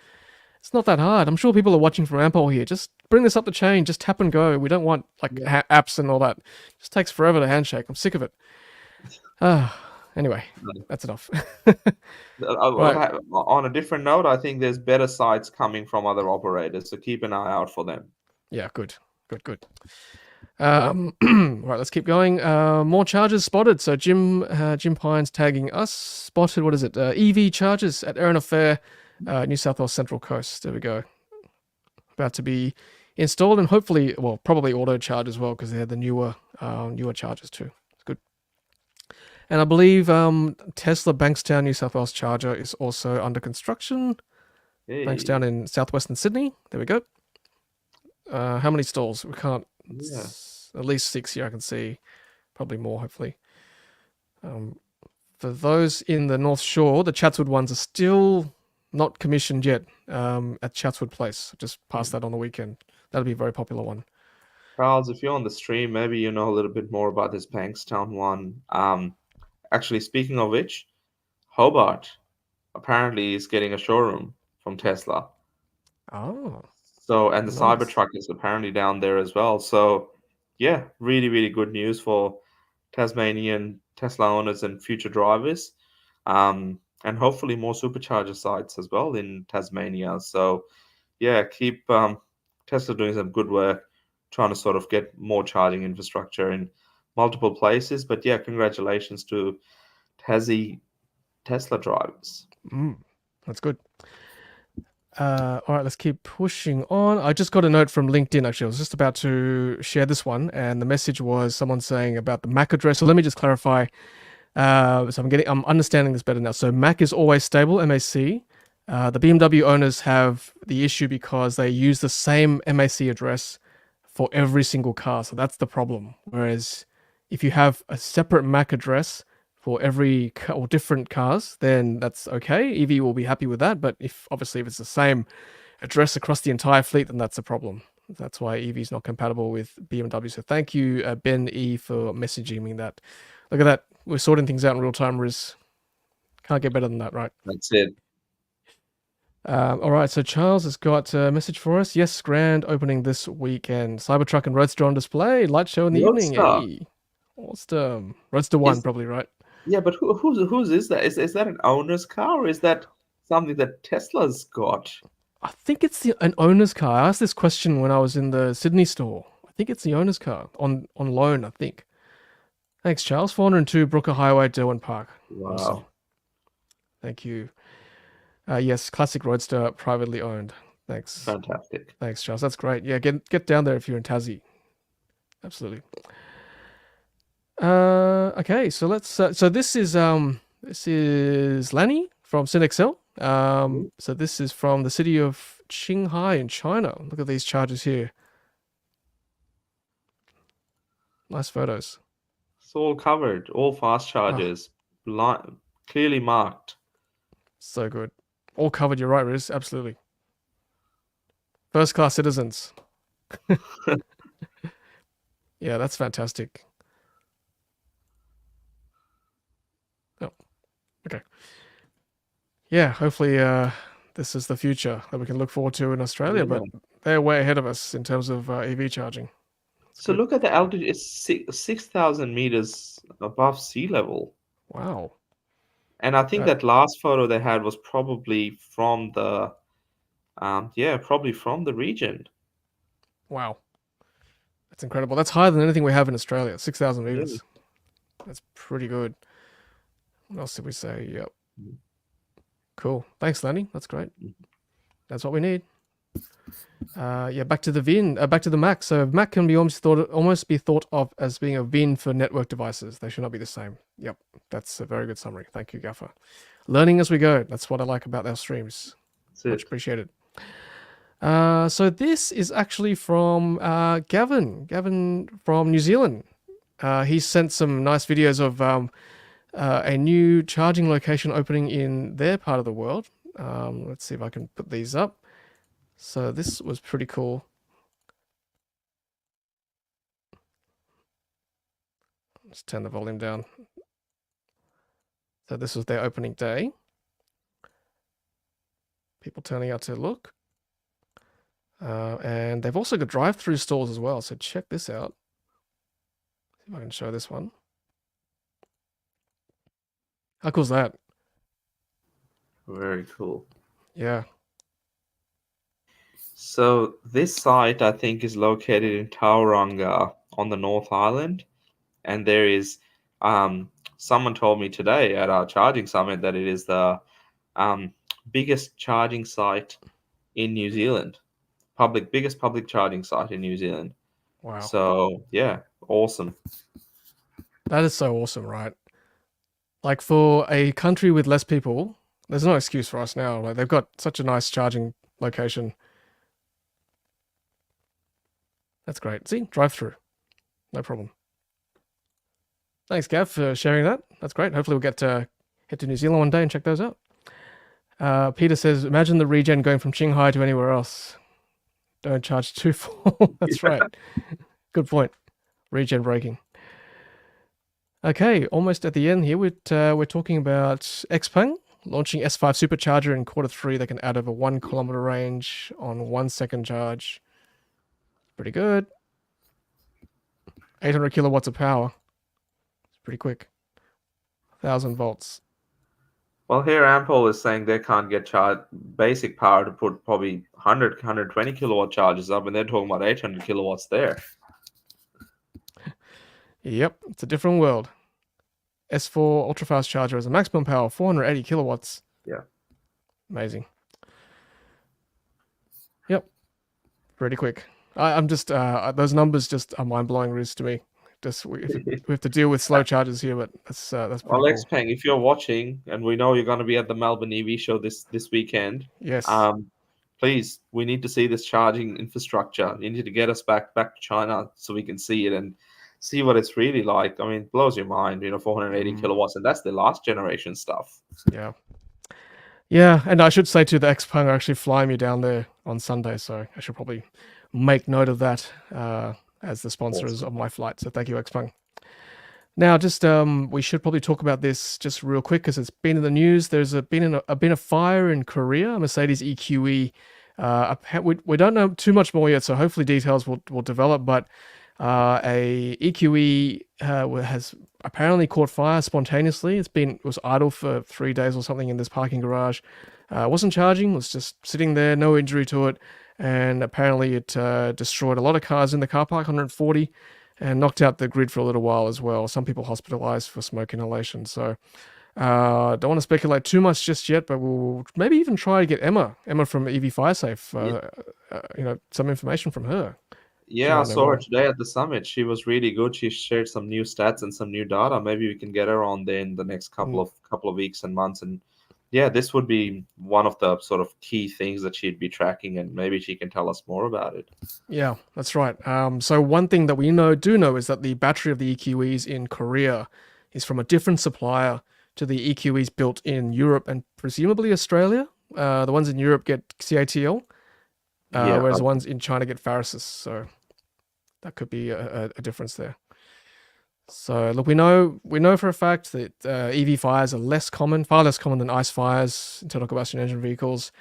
It's not that hard. I'm sure people are watching from Ampol here. Just bring this up the chain. Just tap and go. We don't want like Yeah. apps and all that. It just takes forever to handshake. I'm sick of it. Anyway, that's enough. Right. On a different note, I think there's better sites coming from other operators, so keep an eye out for them. Yeah, good. Right, let's keep going. More chargers spotted. So Jim Pine's tagging us. Spotted, what is it? EV chargers at Erina Fair, New South Wales Central Coast. There we go. About to be installed and hopefully, well, probably auto charge as well because they're the newer chargers too. It's good. And I believe Tesla Bankstown New South Wales charger is also under construction. Hey. Bankstown in southwestern Sydney. There we go. How many stalls? We can't. Yeah. At least 6 here I can see. Probably more, hopefully. For those in the North Shore, the Chatswood ones are still not commissioned yet at Chatswood Place. Just passed that on the weekend. That'll be a very popular one. Charles, if you're on the stream, maybe you know a little bit more about this Bankstown one. Actually, speaking of which, Hobart apparently is getting a showroom from Tesla. Oh. So, and the nice. Cybertruck is apparently down there as well. So, yeah, really, really good news for Tasmanian Tesla owners and future drivers. And hopefully more supercharger sites as well in Tasmania. So, yeah, keep Tesla doing some good work trying to sort of get more charging infrastructure in multiple places. But yeah, congratulations to Tassie Tesla drivers. That's good. All right, let's keep pushing on. I just got a note from LinkedIn, actually. I was just about to share this one, and the message was someone saying about the MAC address. So let me just clarify. So I'm understanding this better now. So MAC is always stable, MAC. The BMW owners have the issue because they use the same MAC address for every single car. So that's the problem. Whereas if you have a separate MAC address for every car or different cars, then that's okay. Evie will be happy with that. But if it's the same address across the entire fleet, then that's a problem. That's why Evie is not compatible with BMW. So thank you, Ben E, for messaging me that. Look at that. We're sorting things out in real time, Riz. Can't get better than that, right? That's it. All right, so Charles has got a message for us. Yes, grand opening this weekend. Cybertruck and Roadster on display. Light show in the evening. Hey, awesome. Roadster 1, probably, right? Yeah, but whose is that? Is that an owner's car or is that something that Tesla's got? I think it's an owner's car. I asked this question when I was in the Sydney store. I think it's the owner's car on loan, I think. Thanks, Charles. 402 Brooker Highway, Derwent Park. Wow. Awesome. Thank you. Yes, classic Roadster, privately owned. Thanks. Fantastic. Thanks, Charles. That's great. Yeah, get down there if you're in Tassie. Absolutely. Okay, so let's. So this is Lanny from Sinexcel. So this is from the city of Qinghai in China. Look at these chargers here. Nice photos. It's all covered, all fast chargers, clearly marked. So good. All covered, you're right, Riz. Absolutely. First class citizens. Yeah, that's fantastic. Oh, okay. Yeah, hopefully this is the future that we can look forward to in Australia, but they're way ahead of us in terms of EV charging. So look at the altitude. It's 6,000 meters above sea level. Wow. And I think that last photo they had was probably from the, probably from the region. Wow. That's incredible. That's higher than anything we have in Australia. 6,000 meters. Yeah. That's pretty good. What else did we say? Yep. Cool. Thanks, Lenny. That's great. That's what we need. Yeah, back to the VIN, back to the Mac. So Mac can be almost be thought of as being a VIN for network devices. They should not be the same. Yep, that's a very good summary. Thank you, Gaffer. Learning as we go. That's what I like about our streams. Much appreciated. So this is actually from Gavin. Gavin from New Zealand. He sent some nice videos of a new charging location opening in their part of the world. Let's see if I can put these up. So this was pretty cool. Let's turn the volume down. So this was their opening day. People turning out to look. And they've also got drive-through stores as well. So check this out. See if I can show this one. How cool is that? Very cool. Yeah. So this site, I think, is located in Tauranga on the North Island. And there is, someone told me today at our charging summit that it is the biggest charging site in New Zealand. Biggest public charging site in New Zealand. Wow. So, yeah, awesome. That is so awesome, right? Like for a country with less people, there's no excuse for us now. Like they've got such a nice charging location. That's great. See, drive through. No problem. Thanks, Gav, for sharing that. That's great. Hopefully we'll get to head to New Zealand one day and check those out. Peter says, imagine the regen going from Qinghai to anywhere else. Don't charge too full. That's right. Good point. Regen braking. Okay, almost at the end here. We're talking about Xpeng launching S5 Supercharger in Q3. They can add over 1 kilometer range on 1 second charge. Pretty good. 800 kilowatts of power. It's pretty quick. 1,000 volts. Well, here Ampol is saying they can't get basic power to put probably 100, 120 kilowatt charges up, and they're talking about 800 kilowatts there. Yep, it's a different world. S4 ultra-fast charger has a maximum power of 480 kilowatts. Yeah. Amazing. Yep. Pretty quick. I'm just, those numbers just are mind-blowing, Riz, to me. Just we have to deal with slow charges here, but that's pretty well, cool. Xpeng, if you're watching, and we know you're going to be at the Melbourne EV show this weekend, yes. Please, we need to see this charging infrastructure. You need to get us back to China so we can see it and see what it's really like. I mean, it blows your mind, 480 kilowatts, and that's the last generation stuff. Yeah. Yeah, and I should say too, the Xpeng are actually flying me down there on Sunday, so I should probably make note of that as the sponsors of my flight. So thank you, Xpeng. Now, just we should probably talk about this just real quick because it's been in the news. There's been a fire in Korea, Mercedes EQE. We don't know too much more yet, so hopefully details will develop. But a EQE has apparently caught fire spontaneously. It was idle for 3 days or something in this parking garage. Wasn't charging. Was just sitting there, no injury to it. And apparently it destroyed a lot of cars in the car park, 140, and knocked out the grid for a little while as well. Some people hospitalized for smoke inhalation. So don't want to speculate too much just yet, but we'll maybe even try to get Emma from EV FireSafe, some information from her. Yeah, I saw her today at the summit. She was really good. She shared some new stats and some new data. Maybe we can get her on there in the next couple of weeks and months. And yeah, this would be one of the sort of key things that she'd be tracking, and maybe she can tell us more about it. Yeah, that's right. So one thing that we do know is that the battery of the EQEs in Korea is from a different supplier to the EQEs built in Europe and presumably Australia. The ones in Europe get CATL, whereas the ones in China get Farasis. So that could be a difference there. So look, we know for a fact that EV fires are far less common than ICE fires, internal combustion engine vehicles.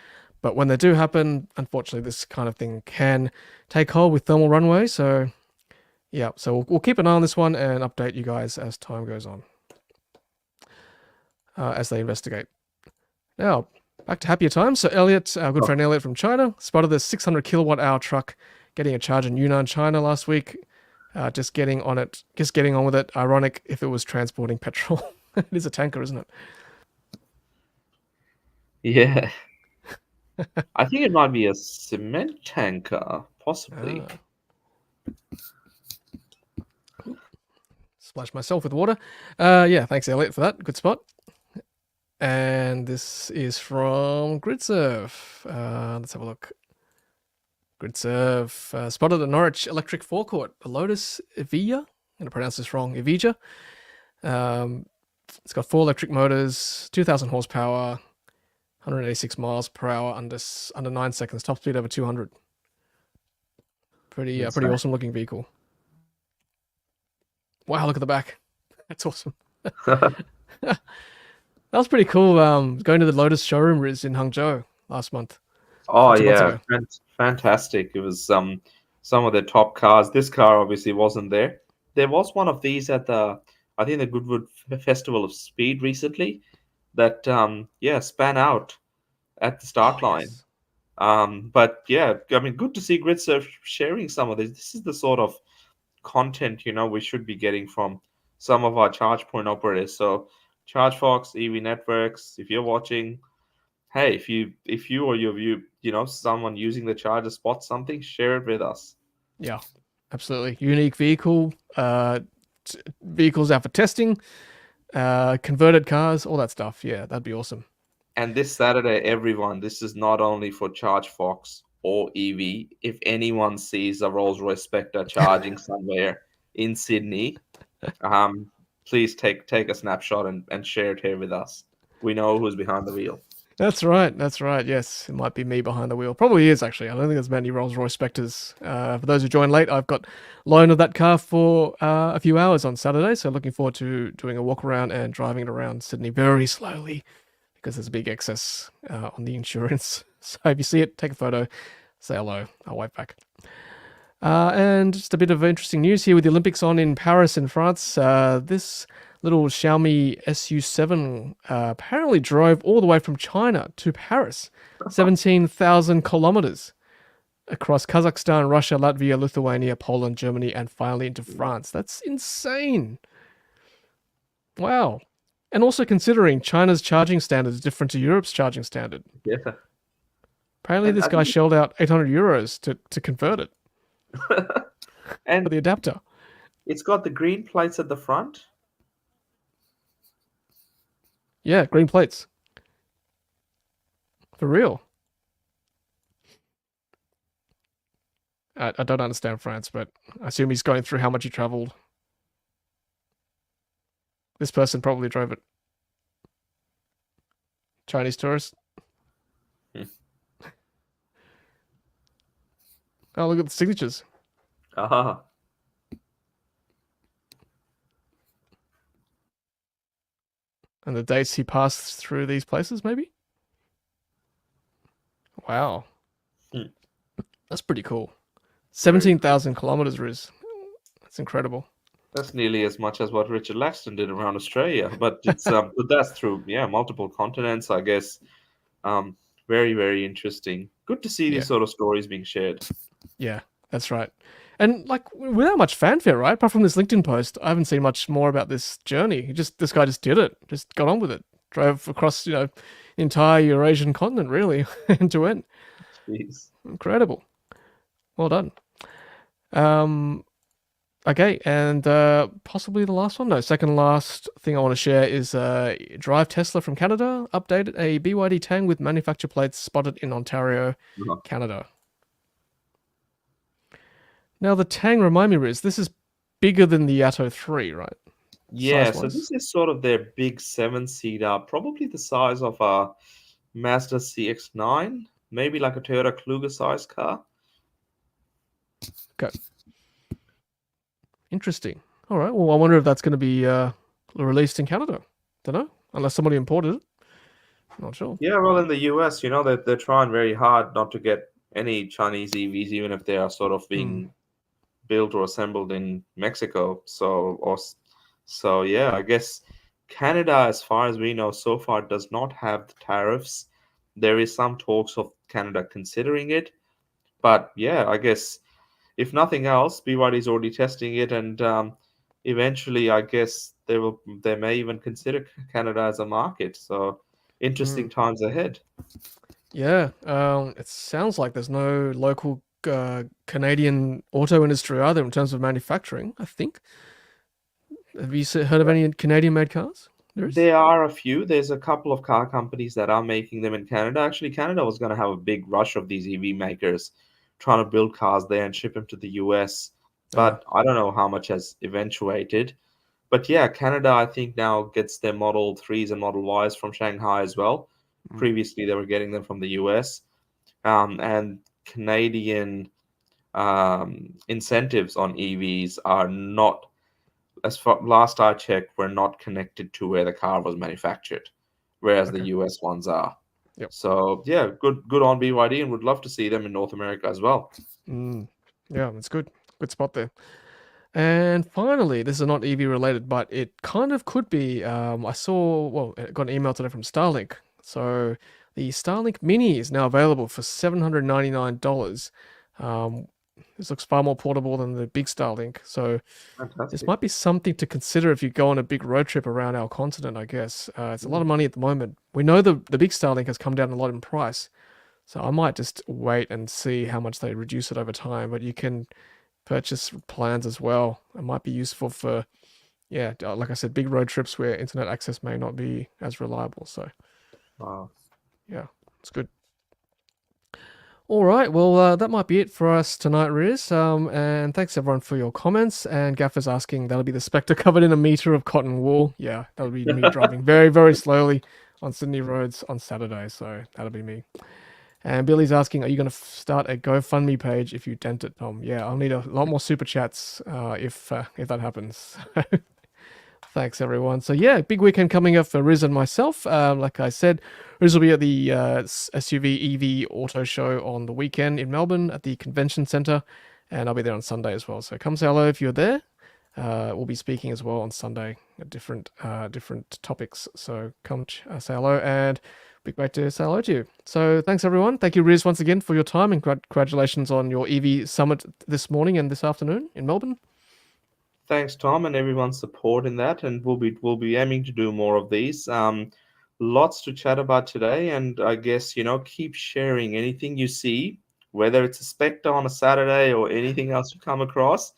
But when they do happen, unfortunately, this kind of thing can take hold with thermal runaway. So yeah, so we'll keep an eye on this one and update you guys as time goes on, as they investigate. Now, back to happier times. So Elliot, our good friend Elliot from China, spotted the 600 kilowatt hour truck getting a charge in Yunnan, China last week. Just getting on with it. Ironic if it was transporting petrol. It is a tanker, isn't it? Yeah. I think it might be a cement tanker, possibly. Splash myself with water. Yeah, thanks, Elliot, for that. Good spot. And this is from GridServe. Let's have a look. GridServe spotted a Norwich electric forecourt, a Lotus Evija. I'm going to pronounce this wrong. Evija. It's got 4 electric motors, 2,000 horsepower, 186 miles per hour under 9 seconds. Top speed over 200. Pretty awesome looking vehicle. Wow, look at the back. That's awesome. That was pretty cool. Going to the Lotus showroom, Riz, in Hangzhou last month. Oh 2 months yeah, ago. fantastic. It was some of the top cars. This car obviously wasn't there. There was one of these at the I think the Goodwood Festival of Speed recently that span out at the start line. Yes. But yeah, I mean, good to see Gridsurf sharing some of this. This is the sort of content we should be getting from some of our charge point operators. So ChargeFox, EV Networks, if you're watching, hey, if you or your someone using the charger spots something, share it with us. Yeah, absolutely. Unique vehicle, vehicles out for testing, converted cars, all that stuff. Yeah, that'd be awesome. And this Saturday, everyone, this is not only for ChargeFox or EV. If anyone sees a Rolls-Royce Spectre charging somewhere in Sydney, please take a snapshot and share it here with us. We know who's behind the wheel. That's right. That's right. Yes, it might be me behind the wheel. Probably is, actually. I don't think there's many Rolls-Royce Spectres. For those who joined late, I've got loan of that car for a few hours on Saturday, so looking forward to doing a walk around and driving it around Sydney very slowly because there's a big excess on the insurance. So if you see it, take a photo, say hello. I'll wave back. And just a bit of interesting news here with the Olympics on in Paris in France. This little Xiaomi SU7 apparently drove all the way from China to Paris, 17,000 kilometers across Kazakhstan, Russia, Latvia, Lithuania, Poland, Germany, and finally into France. That's insane. Wow. And also considering China's charging standard is different to Europe's charging standard. Yeah. Apparently this guy shelled out 800 euros to convert it And for the adapter. it's got the green plates at the front. Yeah, green plates. For real. I don't understand France, but I assume he's going through how much he traveled. This person probably drove it. Chinese tourist. Oh, look at the signatures. Ah. And the dates he passed through these places, maybe? Wow. That's pretty cool. 17,000 kilometers, Riz. That's incredible. That's nearly as much as what Richard Laxton did around Australia, but it's but that's through multiple continents, I guess. Very, very interesting. Good to see these sort of stories being shared. Yeah, that's right. And like without much fanfare, right? Apart from this LinkedIn post, I haven't seen much more about this journey. This guy just did it, just got on with it, drove across the entire Eurasian continent, really, end to end. Jeez. Incredible. Well done. Okay, and possibly the last one. No, second last thing I want to share is Drive Tesla from Canada updated a BYD Tang with manufacturer plates spotted in Ontario, Canada. Now the Tang, remind me, Riz, this is bigger than the Atto 3, right? Yeah, so Size-wise. this is sort of their big 7-seater, probably the size of a Mazda CX-9, maybe like a Toyota Kluger size car. Okay. Interesting. All right. Well, I wonder if that's going to be released in Canada. Don't know. Unless somebody imported it. Not sure. Yeah, well, in the US, they're trying very hard not to get any Chinese EVs, even if they are sort of being built or assembled in Mexico. So yeah, I guess Canada, as far as we know, so far does not have the tariffs. There is some talks of Canada considering it, but yeah, I guess if nothing else, BYD is already testing it, and eventually, I guess they may even consider Canada as a market. So interesting times ahead. Yeah. It sounds like there's no local Canadian auto industry either in terms of manufacturing, I think. Have you heard of any Canadian-made cars? There are a few. There's a couple of car companies that are making them in Canada. Actually, Canada was going to have a big rush of these EV makers trying to build cars there and ship them to the US. But I don't know how much has eventuated. But yeah, Canada, I think, now gets their Model 3s and Model Ys from Shanghai as well. Previously, they were getting them from the US. And Canadian incentives on EVs are not as far last I checked, were not connected to where the car was manufactured, whereas the US ones are. Yep. So yeah, good on BYD, and would love to see them in North America as well. Yeah, it's good. Good spot there. And finally, this is not EV related, but it kind of could be. I got an email today from Starlink. So the Starlink Mini is now available for $799. This looks far more portable than the big Starlink. So this Fantastic. might be something to consider if you go on a big road trip around our continent, I guess. It's a lot of money at the moment. We know the big Starlink has come down a lot in price. So I might just wait and see how much they reduce it over time. But you can purchase plans as well. It might be useful for, like I said, big road trips where internet access may not be as reliable. So, Wow. yeah, it's good. All right, well, that might be it for us tonight, Riz. And thanks everyone for your comments. And Gaffer's asking, that'll be the Spectre covered in a meter of cotton wool. Yeah, that'll be me driving very, very slowly on Sydney roads on Saturday. So that'll be me. And Billy's asking, are you going to start a GoFundMe page if you dent it, Tom? Yeah, I'll need a lot more super chats if that happens. Thanks, everyone. So yeah, big weekend coming up for Riz and myself. Like I said, Riz will be at the SUV EV Auto Show on the weekend in Melbourne at the Convention Centre, and I'll be there on Sunday as well. So come say hello if you're there. We'll be speaking as well on Sunday at different topics. So come say hello, and be great to say hello to you. So thanks, everyone. Thank you, Riz, once again for your time, and congratulations on your EV Summit this morning and this afternoon in Melbourne. Thanks, Tom, and everyone's support in that, and we'll be aiming to do more of these. Lots to chat about today, and I guess keep sharing anything you see, whether it's a Spectre on a Saturday or anything else you come across.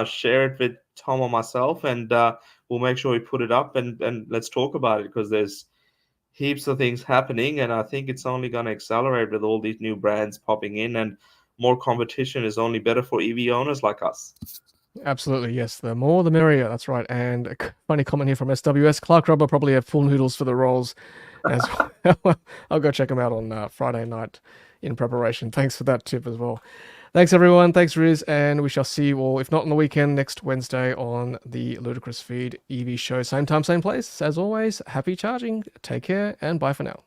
Share it with Tom or myself, and we'll make sure we put it up and let's talk about it, because there's heaps of things happening, and I think it's only going to accelerate with all these new brands popping in, and more competition is only better for EV owners like us. Absolutely, yes. The more the merrier. That's right. And a funny comment here from SWS. Clark Rubber probably have full noodles for the rolls as well. I'll go check them out on Friday night in preparation. Thanks for that tip as well. Thanks, everyone. Thanks, Riz. And we shall see you all, if not on the weekend, next Wednesday on the Ludicrous Feed EV show. Same time, same place. As always, happy charging. Take care and bye for now.